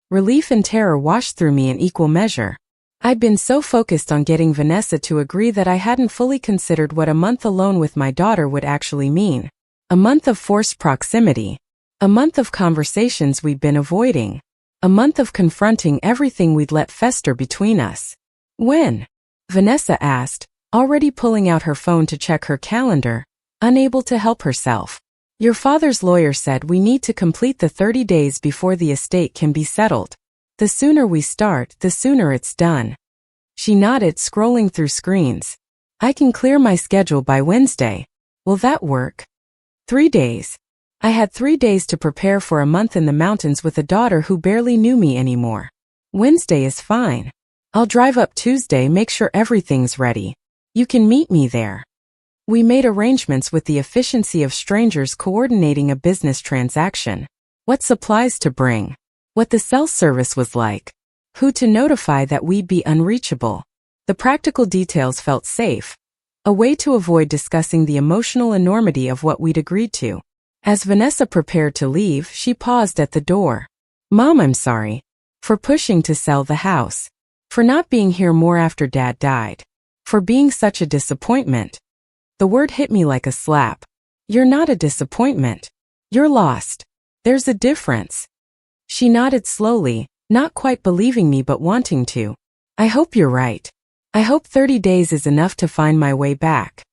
Relief and terror washed through me in equal measure. I'd been so focused on getting Vanessa to agree that I hadn't fully considered what a month alone with my daughter would actually mean. A month of forced proximity. A month of conversations we'd been avoiding. A month of confronting everything we'd let fester between us. When? Vanessa asked, already pulling out her phone to check her calendar, unable to help herself. Your father's lawyer said we need to complete the 30 days before the estate can be settled. The sooner we start, the sooner it's done. She nodded, scrolling through screens. I can clear my schedule by Wednesday. Will that work? 3 days. I had 3 days to prepare for a month in the mountains with a daughter who barely knew me anymore. Wednesday is fine. I'll drive up Tuesday, make sure everything's ready. You can meet me there. We made arrangements with the efficiency of strangers coordinating a business transaction. What supplies to bring. What the cell service was like. Who to notify that we'd be unreachable. The practical details felt safe. A way to avoid discussing the emotional enormity of what we'd agreed to. As Vanessa prepared to leave, she paused at the door. Mom, I'm sorry. For pushing to sell the house. For not being here more after Dad died. For being such a disappointment. The word hit me like a slap. You're not a disappointment. You're lost. There's a difference. She nodded slowly, not quite believing me but wanting to. I hope you're right. I hope 30 days is enough to find my way back.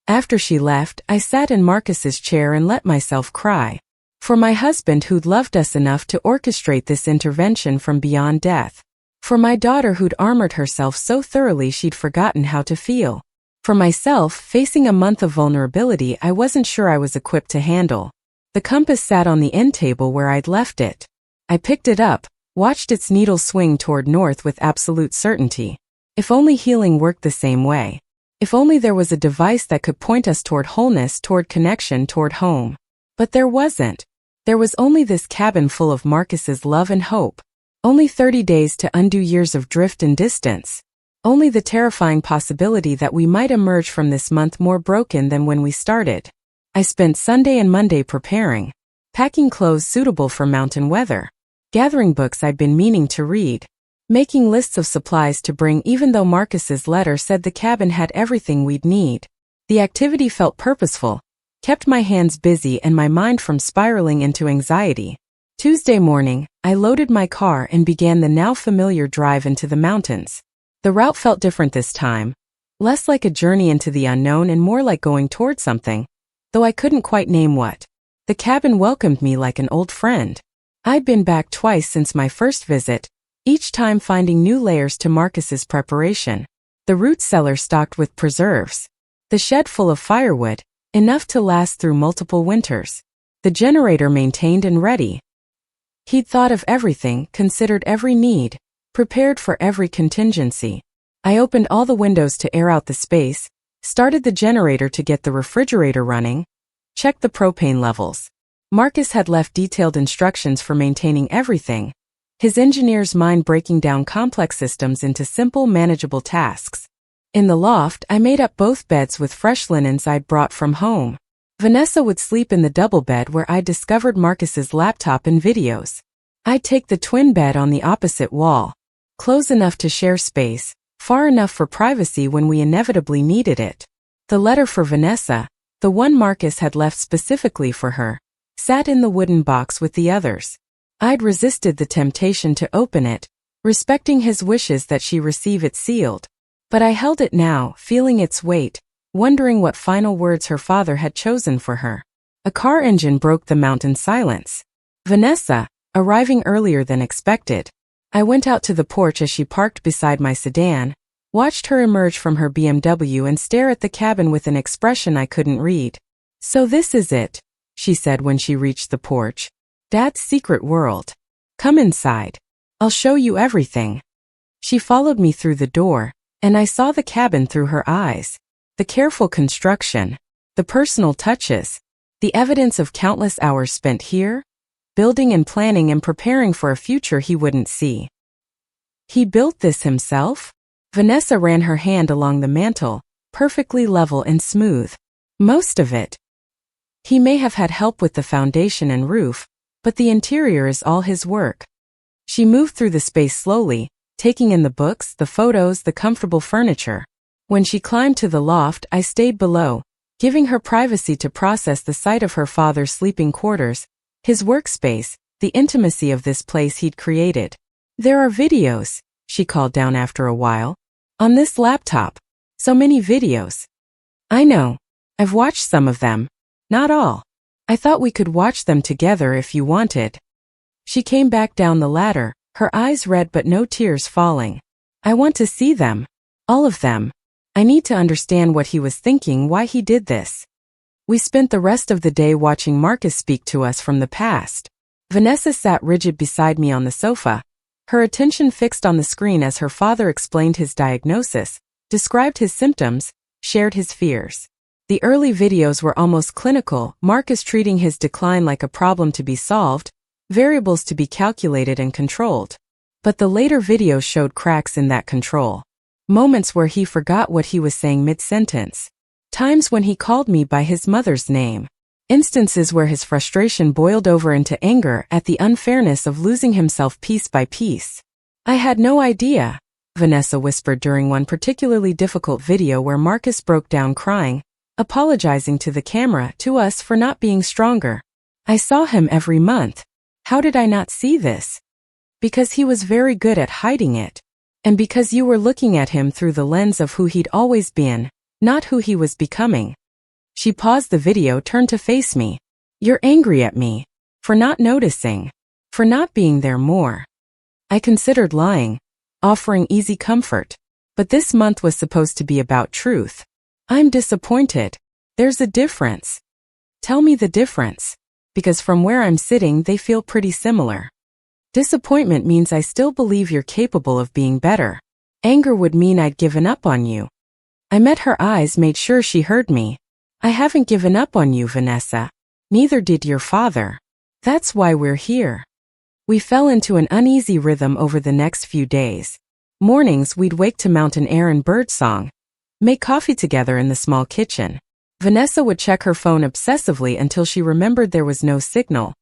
After she left, I sat in Marcus's chair and let myself cry. For my husband who'd loved us enough to orchestrate this intervention from beyond death. For my daughter who'd armored herself so thoroughly she'd forgotten how to feel. For myself, facing a month of vulnerability I wasn't sure I was equipped to handle. The compass sat on the end table where I'd left it. I picked it up, watched its needle swing toward north with absolute certainty. If only healing worked the same way. If only there was a device that could point us toward wholeness, toward connection, toward home. But there wasn't. There was only this cabin full of Marcus's love and hope. Only 30 days to undo years of drift and distance. Only the terrifying possibility that we might emerge from this month more broken than when we started. I spent Sunday and Monday preparing. Packing clothes suitable for mountain weather. Gathering books I'd been meaning to read. Making lists of supplies to bring even though Marcus's letter said the cabin had everything we'd need. The activity felt purposeful, kept my hands busy and my mind from spiraling into anxiety. Tuesday morning, I loaded my car and began the now familiar drive into the mountains. The route felt different this time, less like a journey into the unknown and more like going toward something, though I couldn't quite name what. The cabin welcomed me like an old friend. I'd been back twice since my first visit, each time finding new layers to Marcus's preparation. The root cellar stocked with preserves. The shed full of firewood, enough to last through multiple winters. The generator maintained and ready. He'd thought of everything, considered every need, prepared for every contingency. I opened all the windows to air out the space, started the generator to get the refrigerator running, checked the propane levels. Marcus had left detailed instructions for maintaining everything, his engineer's mind breaking down complex systems into simple, manageable tasks. In the loft, I made up both beds with fresh linens I'd brought from home. Vanessa would sleep in the double bed where I discovered Marcus's laptop and videos. I'd take the twin bed on the opposite wall. Close enough to share space, far enough for privacy when we inevitably needed it. The letter for Vanessa, the one Marcus had left specifically for her, sat in the wooden box with the others. I'd resisted the temptation to open it, respecting his wishes that she receive it sealed. But I held it now, feeling its weight, wondering what final words her father had chosen for her. A car engine broke the mountain silence. Vanessa, arriving earlier than expected. I went out to the porch as she parked beside my sedan, watched her emerge from her BMW and stare at the cabin with an expression I couldn't read. So this is it, she said when she reached the porch. Dad's secret world. Come inside. I'll show you everything. She followed me through the door, and I saw the cabin through her eyes. The careful construction, the personal touches, the evidence of countless hours spent here, building and planning and preparing for a future he wouldn't see. He built this himself? Vanessa ran her hand along the mantel, perfectly level and smooth. Most of it. He may have had help with the foundation and roof, but the interior is all his work. She moved through the space slowly, taking in the books, the photos, the comfortable furniture. When she climbed to the loft, I stayed below, giving her privacy to process the sight of her father's sleeping quarters, his workspace, the intimacy of this place he'd created. There are videos, she called down after a while. On this laptop. So many videos. I know. I've watched some of them. Not all. I thought we could watch them together if you wanted. She came back down the ladder, her eyes red but no tears falling. I want to see them. All of them. I need to understand what he was thinking, why he did this. We spent the rest of the day watching Marcus speak to us from the past. Vanessa sat rigid beside me on the sofa, her attention fixed on the screen as her father explained his diagnosis, described his symptoms, shared his fears. The early videos were almost clinical, Marcus treating his decline like a problem to be solved, variables to be calculated and controlled. But the later videos showed cracks in that control. Moments where he forgot what he was saying mid-sentence. Times when he called me by his mother's name. Instances where his frustration boiled over into anger at the unfairness of losing himself piece by piece. I had no idea, Vanessa whispered during one particularly difficult video where Marcus broke down crying, apologizing to the camera, to us for not being stronger. I saw him every month. How did I not see this? Because he was very good at hiding it. And because you were looking at him through the lens of who he'd always been, not who he was becoming. She paused the video, turned to face me. You're angry at me. For not noticing. For not being there more. I considered lying, offering easy comfort. But this month was supposed to be about truth. I'm disappointed. There's a difference. Tell me the difference. Because from where I'm sitting, they feel pretty similar. Disappointment means I still believe you're capable of being better. Anger would mean I'd given up on you. I met her eyes, made sure she heard me. I haven't given up on you, Vanessa. Neither did your father. That's why we're here. We fell into an uneasy rhythm over the next few days. Mornings we'd wake to mountain air and birdsong. Make coffee together in the small kitchen. Vanessa would check her phone obsessively until she remembered there was no signal.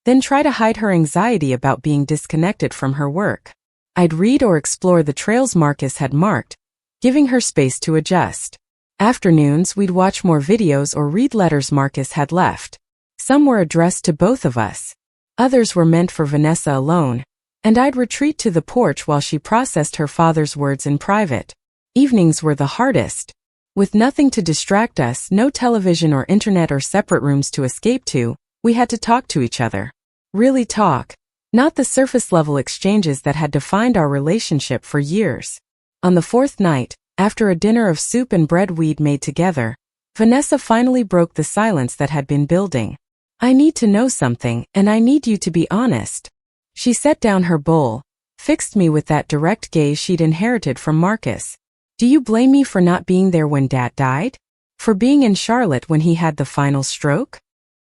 Then try to hide her anxiety about being disconnected from her work. I'd read or explore the trails Marcus had marked, giving her space to adjust. Afternoons we'd watch more videos or read letters Marcus had left. Some were addressed to both of us. Others were meant for Vanessa alone, and I'd retreat to the porch while she processed her father's words in private. Evenings were the hardest. With nothing to distract us, no television or internet or separate rooms to escape to, we had to talk to each other. Really talk. Not the surface-level exchanges that had defined our relationship for years. On the fourth night, after a dinner of soup and bread we'd made together, Vanessa finally broke the silence that had been building. I need to know something, and I need you to be honest. She set down her bowl, fixed me with that direct gaze she'd inherited from Marcus. Do you blame me for not being there when Dad died? For being in Charlotte when he had the final stroke?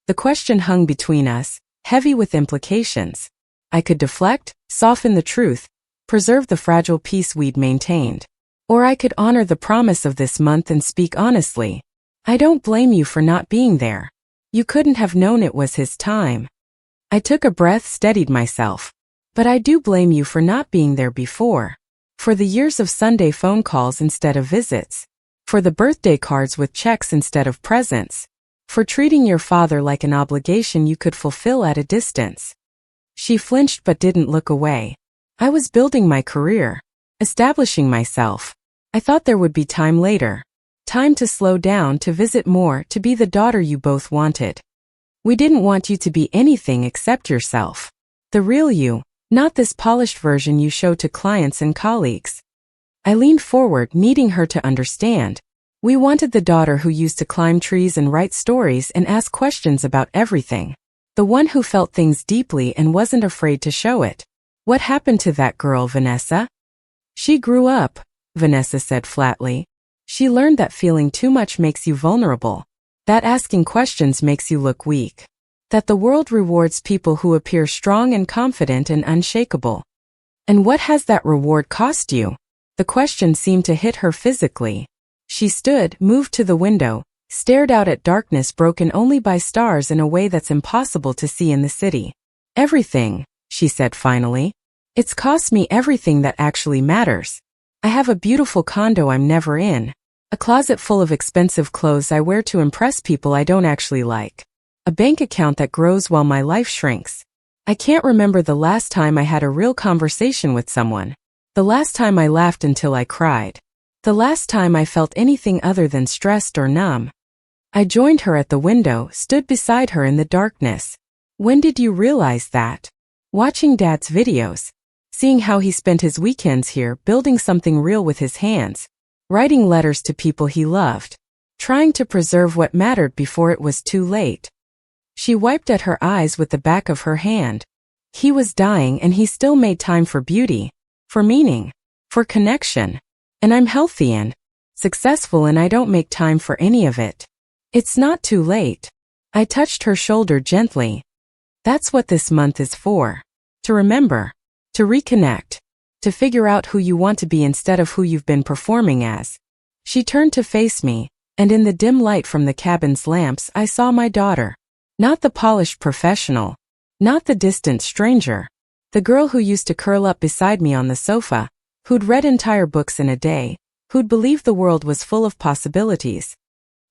The question hung between us, heavy with implications. I could deflect, soften the truth, preserve the fragile peace we'd maintained. Or I could honor the promise of this month and speak honestly. I don't blame you for not being there. You couldn't have known it was his time. I took a breath, steadied myself. But I do blame you for not being there before. For the years of Sunday phone calls instead of visits. For the birthday cards with checks instead of presents. For treating your father like an obligation you could fulfill at a distance. She flinched but didn't look away. I was building my career. Establishing myself. I thought there would be time later. Time to slow down, to visit more, to be the daughter you both wanted. We didn't want you to be anything except yourself. The real you, not this polished version you show to clients and colleagues. I leaned forward, needing her to understand. We wanted the daughter who used to climb trees and write stories and ask questions about everything. The one who felt things deeply and wasn't afraid to show it. What happened to that girl, Vanessa? She grew up, Vanessa said flatly. She learned that feeling too much makes you vulnerable. That asking questions makes you look weak. That the world rewards people who appear strong and confident and unshakable. And what has that reward cost you? The question seemed to hit her physically. She stood, moved to the window, stared out at darkness broken only by stars in a way that's impossible to see in the city. Everything, she said finally. It's cost me everything that actually matters. I have a beautiful condo I'm never in. A closet full of expensive clothes I wear to impress people I don't actually like. A bank account that grows while my life shrinks. I can't remember the last time I had a real conversation with someone. The last time I laughed until I cried. The last time I felt anything other than stressed or numb. I joined her at the window, stood beside her in the darkness. When did you realize that? Watching Dad's videos. Seeing how he spent his weekends here building something real with his hands. Writing letters to people he loved. Trying to preserve what mattered before it was too late. She wiped at her eyes with the back of her hand. He was dying and he still made time for beauty. For meaning. For connection. And I'm healthy and successful and I don't make time for any of it. It's not too late. I touched her shoulder gently. That's what this month is for. To remember. To reconnect. To figure out who you want to be instead of who you've been performing as. She turned to face me, and in the dim light from the cabin's lamps I saw my daughter. Not the polished professional. Not the distant stranger. The girl who used to curl up beside me on the sofa, who'd read entire books in a day, who'd believed the world was full of possibilities.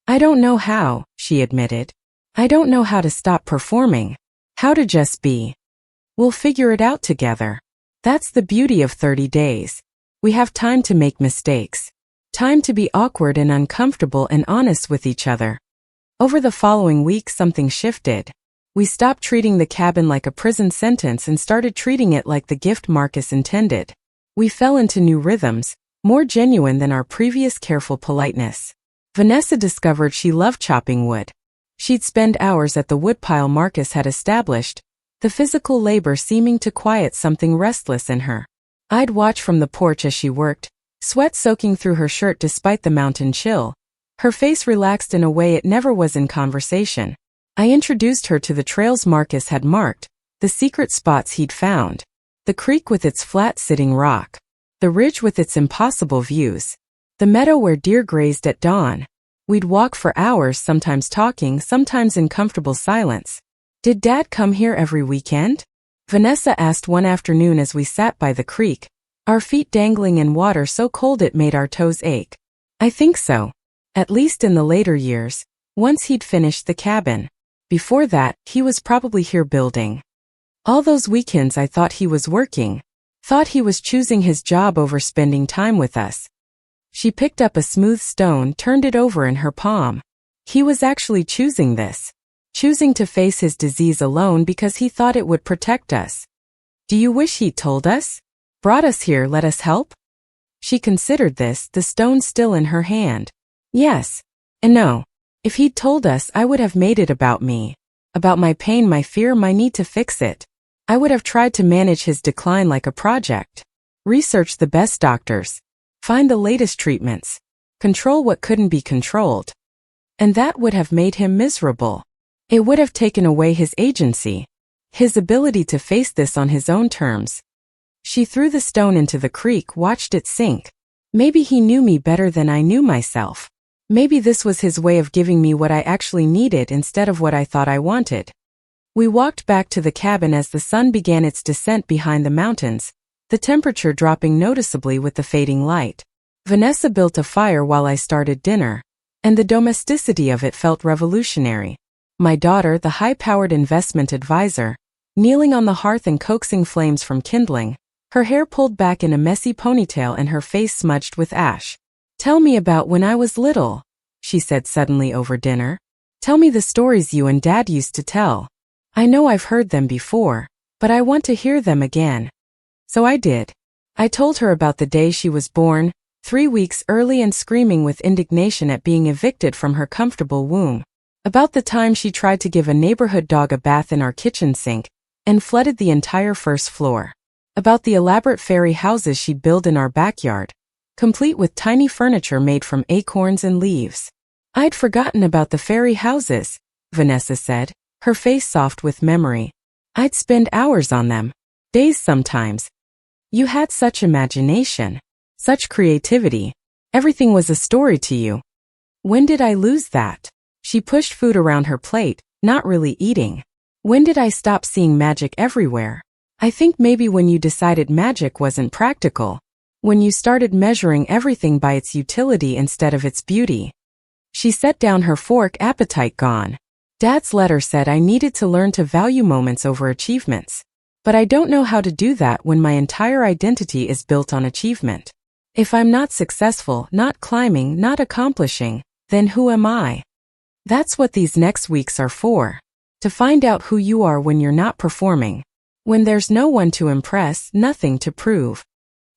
I don't know how, she admitted. I don't know how to stop performing. How to just be. We'll figure it out together. That's the beauty of 30 days. We have time to make mistakes. Time to be awkward and uncomfortable and honest with each other. Over the following week something shifted. We stopped treating the cabin like a prison sentence and started treating it like the gift Marcus intended. We fell into new rhythms, more genuine than our previous careful politeness. Vanessa discovered she loved chopping wood. She'd spend hours at the woodpile Marcus had established, the physical labor seeming to quiet something restless in her. I'd watch from the porch as she worked, sweat soaking through her shirt despite the mountain chill, her face relaxed in a way it never was in conversation. I introduced her to the trails Marcus had marked, the secret spots he'd found. The creek with its flat-sitting rock. The ridge with its impossible views. The meadow where deer grazed at dawn. We'd walk for hours, sometimes talking, sometimes in comfortable silence. Did Dad come here every weekend? Vanessa asked one afternoon as we sat by the creek, our feet dangling in water so cold it made our toes ache. I think so. At least in the later years, once he'd finished the cabin. Before that, he was probably here building. All those weekends I thought he was working. Thought he was choosing his job over spending time with us. She picked up a smooth stone, turned it over in her palm. He was actually choosing this. Choosing to face his disease alone because he thought it would protect us. Do you wish he'd told us? Brought us here, let us help? She considered this, the stone still in her hand. Yes. And no. If he'd told us, I would have made it about me. About my pain, my fear, my need to fix it. I would have tried to manage his decline like a project. Research the best doctors. Find the latest treatments. Control what couldn't be controlled. And that would have made him miserable. It would have taken away his agency. His ability to face this on his own terms. She threw the stone into the creek, watched it sink. Maybe he knew me better than I knew myself. Maybe this was his way of giving me what I actually needed instead of what I thought I wanted. We walked back to the cabin as the sun began its descent behind the mountains, the temperature dropping noticeably with the fading light. Vanessa built a fire while I started dinner, and the domesticity of it felt revolutionary. My daughter, the high-powered investment advisor, kneeling on the hearth and coaxing flames from kindling, her hair pulled back in a messy ponytail and her face smudged with ash. Tell me about when I was little, she said suddenly over dinner. Tell me the stories you and Dad used to tell. I know I've heard them before, but I want to hear them again. So I did. I told her about the day she was born, 3 weeks early and screaming with indignation at being evicted from her comfortable womb. About the time she tried to give a neighborhood dog a bath in our kitchen sink, and flooded the entire first floor. About the elaborate fairy houses she'd build in our backyard, complete with tiny furniture made from acorns and leaves. I'd forgotten about the fairy houses, Vanessa said, her face soft with memory. I'd spend hours on them. Days sometimes. You had such imagination. Such creativity. Everything was a story to you. When did I lose that? She pushed food around her plate, not really eating. When did I stop seeing magic everywhere? I think maybe when you decided magic wasn't practical. When you started measuring everything by its utility instead of its beauty. She set down her fork, appetite gone. Dad's letter said I needed to learn to value moments over achievements. But I don't know how to do that when my entire identity is built on achievement. If I'm not successful, not climbing, not accomplishing, then who am I? That's what these next weeks are for. To find out who you are when you're not performing. When there's no one to impress, nothing to prove.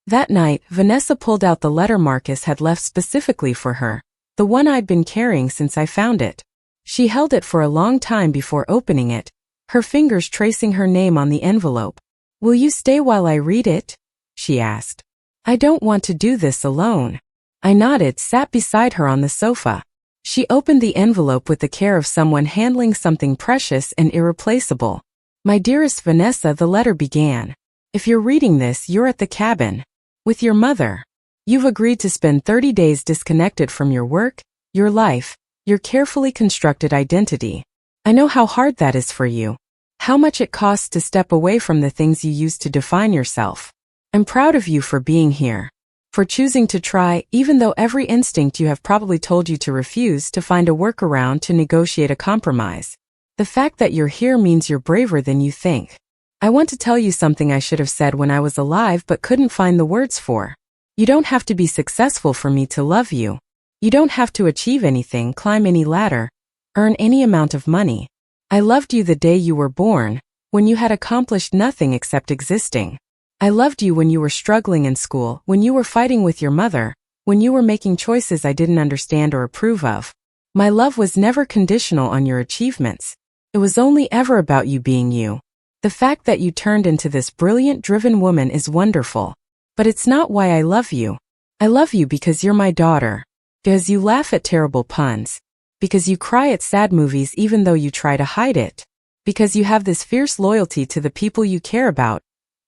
That night, Vanessa pulled out the letter Marcus had left specifically for her, the one I'd been carrying since I found it. She held it for a long time before opening it, her fingers tracing her name on the envelope. "Will you stay while I read it?" she asked. "I don't want to do this alone." I nodded, sat beside her on the sofa. She opened the envelope with the care of someone handling something precious and irreplaceable. "My dearest Vanessa," the letter began. "If you're reading this, you're at the cabin. With your mother. You've agreed to spend 30 days disconnected from your work, your life, your carefully constructed identity. I know how hard that is for you. How much it costs to step away from the things you used to define yourself. I'm proud of you for being here. For choosing to try, even though every instinct you have probably told you to refuse, to find a workaround, to negotiate a compromise. The fact that you're here means you're braver than you think. I want to tell you something I should have said when I was alive but couldn't find the words for. You don't have to be successful for me to love you. You don't have to achieve anything, climb any ladder, earn any amount of money. I loved you the day you were born, when you had accomplished nothing except existing. I loved you when you were struggling in school, when you were fighting with your mother, when you were making choices I didn't understand or approve of. My love was never conditional on your achievements. It was only ever about you being you. The fact that you turned into this brilliant, driven woman is wonderful. But it's not why I love you. I love you because you're my daughter. Because you laugh at terrible puns. Because you cry at sad movies even though you try to hide it. Because you have this fierce loyalty to the people you care about,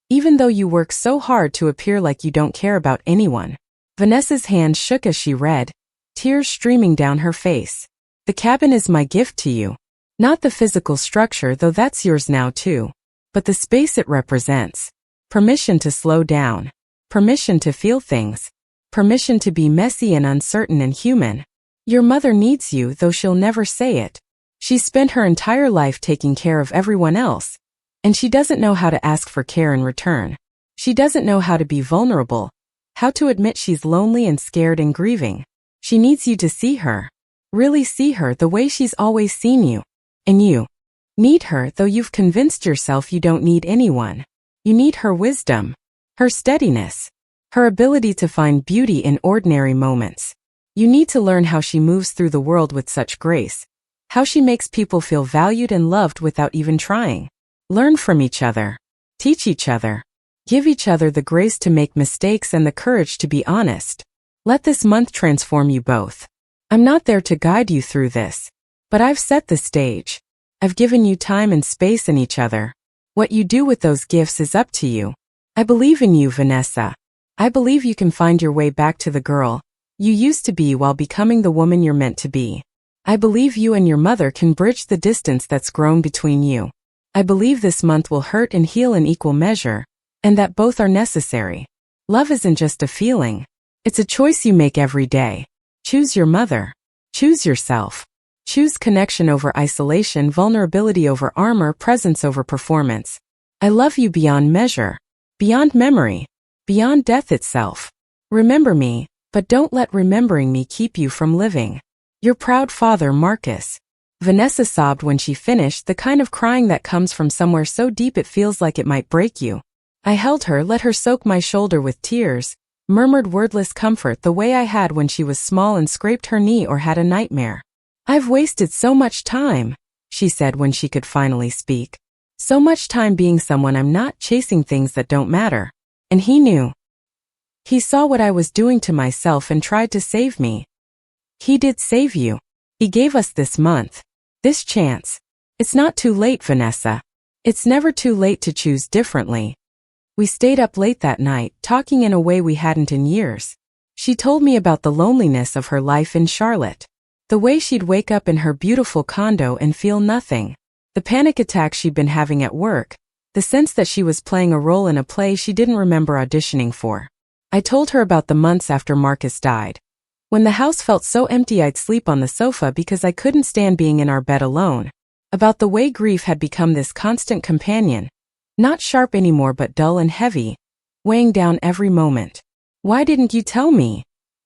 even though you work so hard to appear like you don't care about anyone. Vanessa's hand shook as she read, tears streaming down her face. The cabin is my gift to you. Not the physical structure, though that's yours now too, but the space it represents. Permission to slow down. Permission to feel things. Permission to be messy and uncertain and human. Your mother needs you, though she'll never say it. She spent her entire life taking care of everyone else, and she doesn't know how to ask for care in return. She doesn't know how to be vulnerable, how to admit she's lonely and scared and grieving. She needs you to see her. Really see her the way she's always seen you. And you need her, though you've convinced yourself you don't need anyone. You need her wisdom, her steadiness, her ability to find beauty in ordinary moments. You need to learn how she moves through the world with such grace, how she makes people feel valued and loved without even trying. Learn from each other. Teach each other. Give each other the grace to make mistakes and the courage to be honest. Let this month transform you both. I'm not there to guide you through this, but I've set the stage. I've given you time and space in each other. What you do with those gifts is up to you. I believe in you, Vanessa. I believe you can find your way back to the girl you used to be while becoming the woman you're meant to be. I believe you and your mother can bridge the distance that's grown between you. I believe this month will hurt and heal in equal measure, and that both are necessary. Love isn't just a feeling. It's a choice you make every day. Choose your mother. Choose yourself. Choose connection over isolation, vulnerability over armor, presence over performance. I love you beyond measure, beyond memory, beyond death itself. Remember me, but don't let remembering me keep you from living. Your proud father, Marcus. Vanessa sobbed when she finished, the kind of crying that comes from somewhere so deep it feels like it might break you. I held her, let her soak my shoulder with tears, murmured wordless comfort the way I had when she was small and scraped her knee or had a nightmare. I've wasted so much time, she said when she could finally speak. So much time being someone I'm not, chasing things that don't matter. And he knew. He saw what I was doing to myself and tried to save me. He did save you. He gave us this month. This chance. It's not too late, Vanessa. It's never too late to choose differently. We stayed up late that night, talking in a way we hadn't in years. She told me about the loneliness of her life in Charlotte. The way she'd wake up in her beautiful condo and feel nothing. The panic attacks she'd been having at work. The sense that she was playing a role in a play she didn't remember auditioning for. I told her about the months after Marcus died. When the house felt so empty I'd sleep on the sofa because I couldn't stand being in our bed alone. About the way grief had become this constant companion. Not sharp anymore but dull and heavy, weighing down every moment. "Why didn't you tell me?"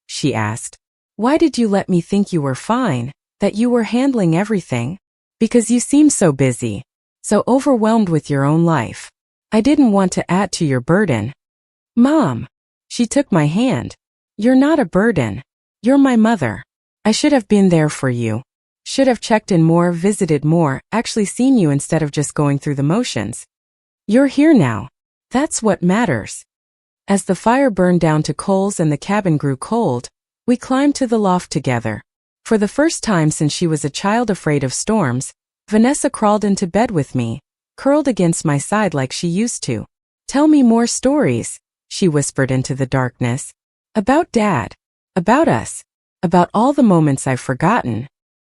she asked. "Why did you let me think you were fine, that you were handling everything? Because you seem so busy, so overwhelmed with your own life. I didn't want to add to your burden." "Mom." She took my hand. "You're not a burden. You're my mother. I should have been there for you. Should have checked in more, visited more, actually seen you instead of just going through the motions. You're here now. That's what matters." As the fire burned down to coals and the cabin grew cold, we climbed to the loft together. For the first time since she was a child afraid of storms, Vanessa crawled into bed with me, curled against my side like she used to. "Tell me more stories," she whispered into the darkness. "About Dad. About us. About all the moments I've forgotten."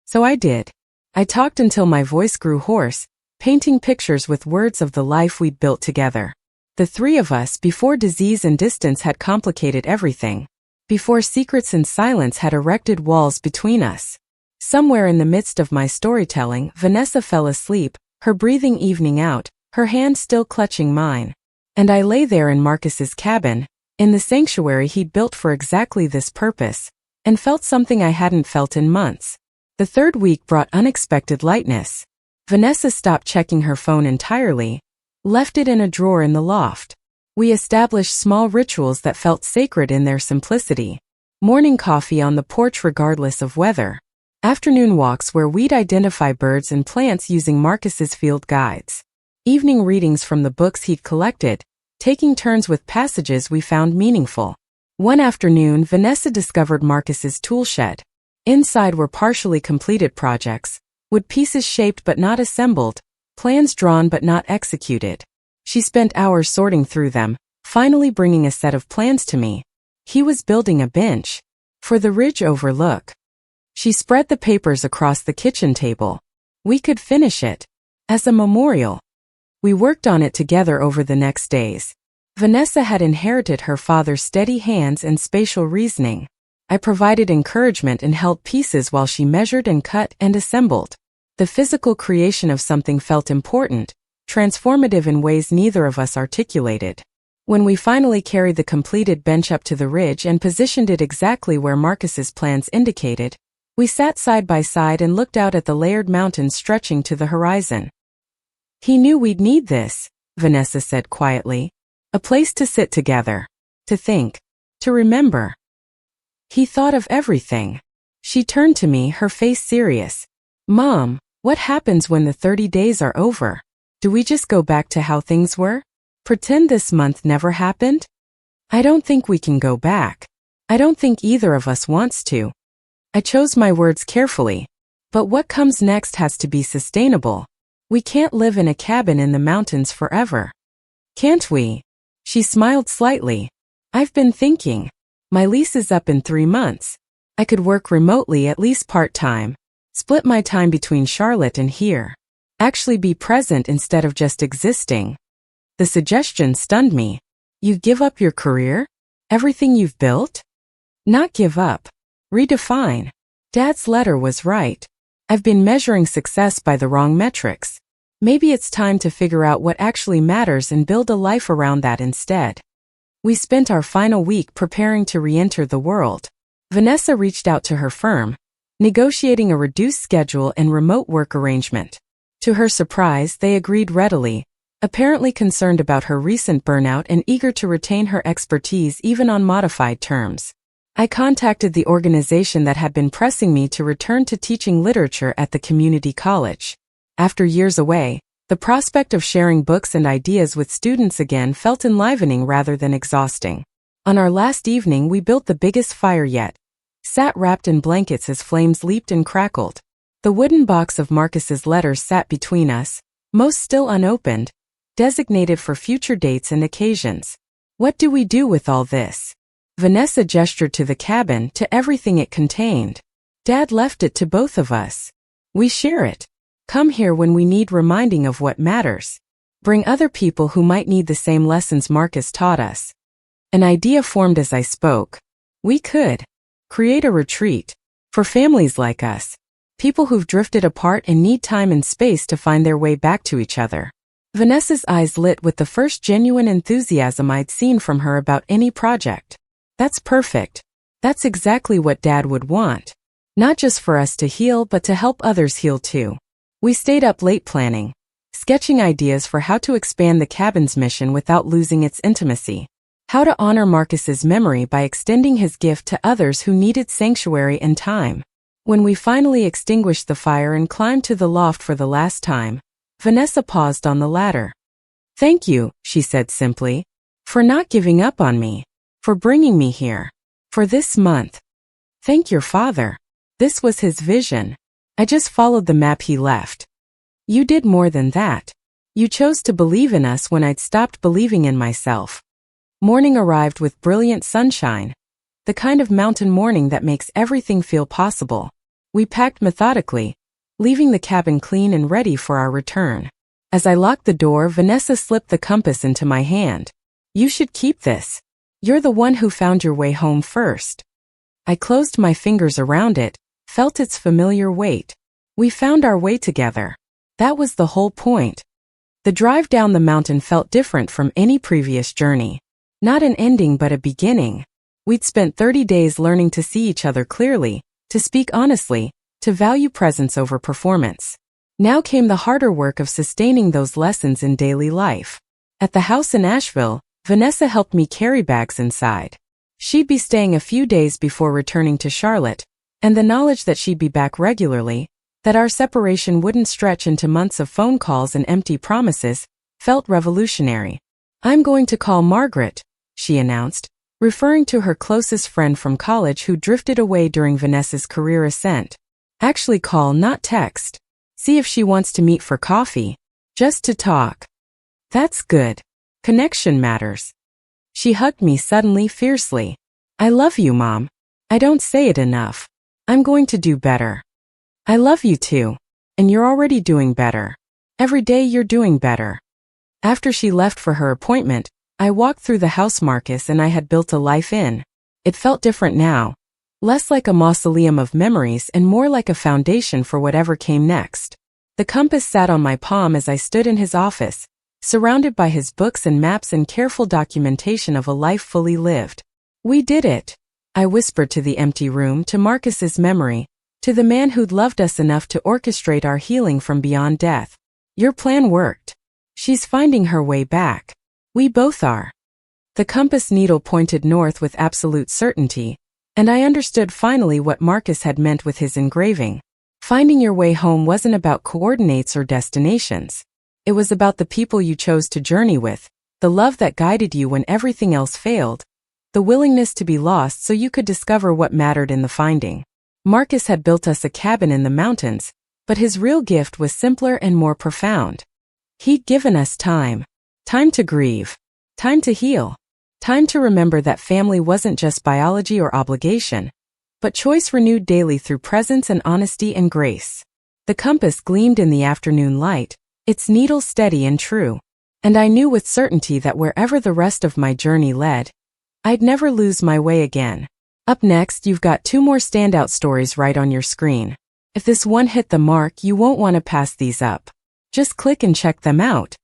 So I did. I talked until my voice grew hoarse, painting pictures with words of the life we'd built together. The three of us before disease and distance had complicated everything. Before secrets and silence had erected walls between us. Somewhere in the midst of my storytelling, Vanessa fell asleep, her breathing evening out, her hand still clutching mine. And I lay there in Marcus's cabin, in the sanctuary he'd built for exactly this purpose, and felt something I hadn't felt in months. The third week brought unexpected lightness. Vanessa stopped checking her phone entirely, left it in a drawer in the loft. We established small rituals that felt sacred in their simplicity. Morning coffee on the porch regardless of weather. Afternoon walks where we'd identify birds and plants using Marcus's field guides. Evening readings from the books he'd collected, taking turns with passages we found meaningful. One afternoon, Vanessa discovered Marcus's tool shed. Inside were partially completed projects, wood pieces shaped but not assembled, plans drawn but not executed. She spent hours sorting through them, finally bringing a set of plans to me. He was building a bench for the ridge overlook. She spread the papers across the kitchen table. We could finish it as a memorial. We worked on it together over the next days. Vanessa had inherited her father's steady hands and spatial reasoning. I provided encouragement and held pieces while she measured and cut and assembled. The physical creation of something felt important, transformative in ways neither of us articulated. When we finally carried the completed bench up to the ridge and positioned it exactly where Marcus's plans indicated, we sat side by side and looked out at the layered mountains stretching to the horizon. "He knew we'd need this," Vanessa said quietly. "A place to sit together, to think, to remember. He thought of everything." She turned to me, her face serious. "Mom, what happens when the 30 days are over? Do we just go back to how things were? Pretend this month never happened?" "I don't think we can go back. I don't think either of us wants to." I chose my words carefully. But what comes next has to be sustainable. We can't live in a cabin in the mountains forever. "Can't we?" She smiled slightly. "I've been thinking. My lease is up in 3 months. I could work remotely, at least part-time. Split my time between Charlotte and here. Actually be present instead of just existing." The suggestion stunned me. "You give up your career? Everything you've built?" "Not give up. Redefine." Dad's letter was right. I've been measuring success by the wrong metrics. Maybe it's time to figure out what actually matters and build a life around that instead. We spent our final week preparing to re-enter the world. Vanessa reached out to her firm, negotiating a reduced schedule and remote work arrangement. To her surprise, they agreed readily, apparently concerned about her recent burnout and eager to retain her expertise even on modified terms. I contacted the organization that had been pressing me to return to teaching literature at the community college. After years away, the prospect of sharing books and ideas with students again felt enlivening rather than exhausting. On our last evening, we built the biggest fire yet, sat wrapped in blankets as flames leaped and crackled. The wooden box of Marcus's letters sat between us, most still unopened, designated for future dates and occasions. What do we do with all this? Vanessa gestured to the cabin, to everything it contained. Dad left it to both of us. We share it. Come here when we need reminding of what matters. Bring other people who might need the same lessons Marcus taught us. An idea formed as I spoke. We could create a retreat for families like us, people who've drifted apart and need time and space to find their way back to each other. Vanessa's eyes lit with the first genuine enthusiasm I'd seen from her about any project. That's perfect. That's exactly what Dad would want. Not just for us to heal, but to help others heal too. We stayed up late planning, sketching ideas for how to expand the cabin's mission without losing its intimacy. How to honor Marcus's memory by extending his gift to others who needed sanctuary and time. When we finally extinguished the fire and climbed to the loft for the last time, Vanessa paused on the ladder. Thank you, she said simply, for not giving up on me, for bringing me here, for this month. Thank your father. This was his vision. I just followed the map he left. You did more than that. You chose to believe in us when I'd stopped believing in myself. Morning arrived with brilliant sunshine, the kind of mountain morning that makes everything feel possible. We packed methodically, leaving the cabin clean and ready for our return. As I locked the door, Vanessa slipped the compass into my hand. You should keep this. You're the one who found your way home first. I closed my fingers around it, felt its familiar weight. We found our way together. That was the whole point. The drive down the mountain felt different from any previous journey. Not an ending but a beginning. We'd spent 30 days learning to see each other clearly, to speak honestly, to value presence over performance. Now came the harder work of sustaining those lessons in daily life. At the house in Asheville, Vanessa helped me carry bags inside. She'd be staying a few days before returning to Charlotte, and the knowledge that she'd be back regularly, that our separation wouldn't stretch into months of phone calls and empty promises, felt revolutionary. I'm going to call Margaret, she announced, referring to her closest friend from college who drifted away during Vanessa's career ascent. Actually call, not text. See if she wants to meet for coffee. Just to talk. That's good. Connection matters. She hugged me suddenly, fiercely. I love you, Mom. I don't say it enough. I'm going to do better. I love you too. And you're already doing better. Every day you're doing better. After she left for her appointment, I walked through the house Marcus and I had built a life in. It felt different now. Less like a mausoleum of memories and more like a foundation for whatever came next. The compass sat on my palm as I stood in his office, surrounded by his books and maps and careful documentation of a life fully lived. We did it, I whispered to the empty room, to Marcus's memory, to the man who'd loved us enough to orchestrate our healing from beyond death. Your plan worked. She's finding her way back. We both are. The compass needle pointed north with absolute certainty, and I understood finally what Marcus had meant with his engraving. Finding your way home wasn't about coordinates or destinations. It was about the people you chose to journey with, the love that guided you when everything else failed, the willingness to be lost so you could discover what mattered in the finding. Marcus had built us a cabin in the mountains, but his real gift was simpler and more profound. He'd given us time. Time to grieve. Time to heal. Time to remember that family wasn't just biology or obligation, but choice renewed daily through presence and honesty and grace. The compass gleamed in the afternoon light, its needle steady and true. And I knew with certainty that wherever the rest of my journey led, I'd never lose my way again. Up next, you've got 2 more standout stories right on your screen. If this one hit the mark, you won't want to pass these up. Just click and check them out.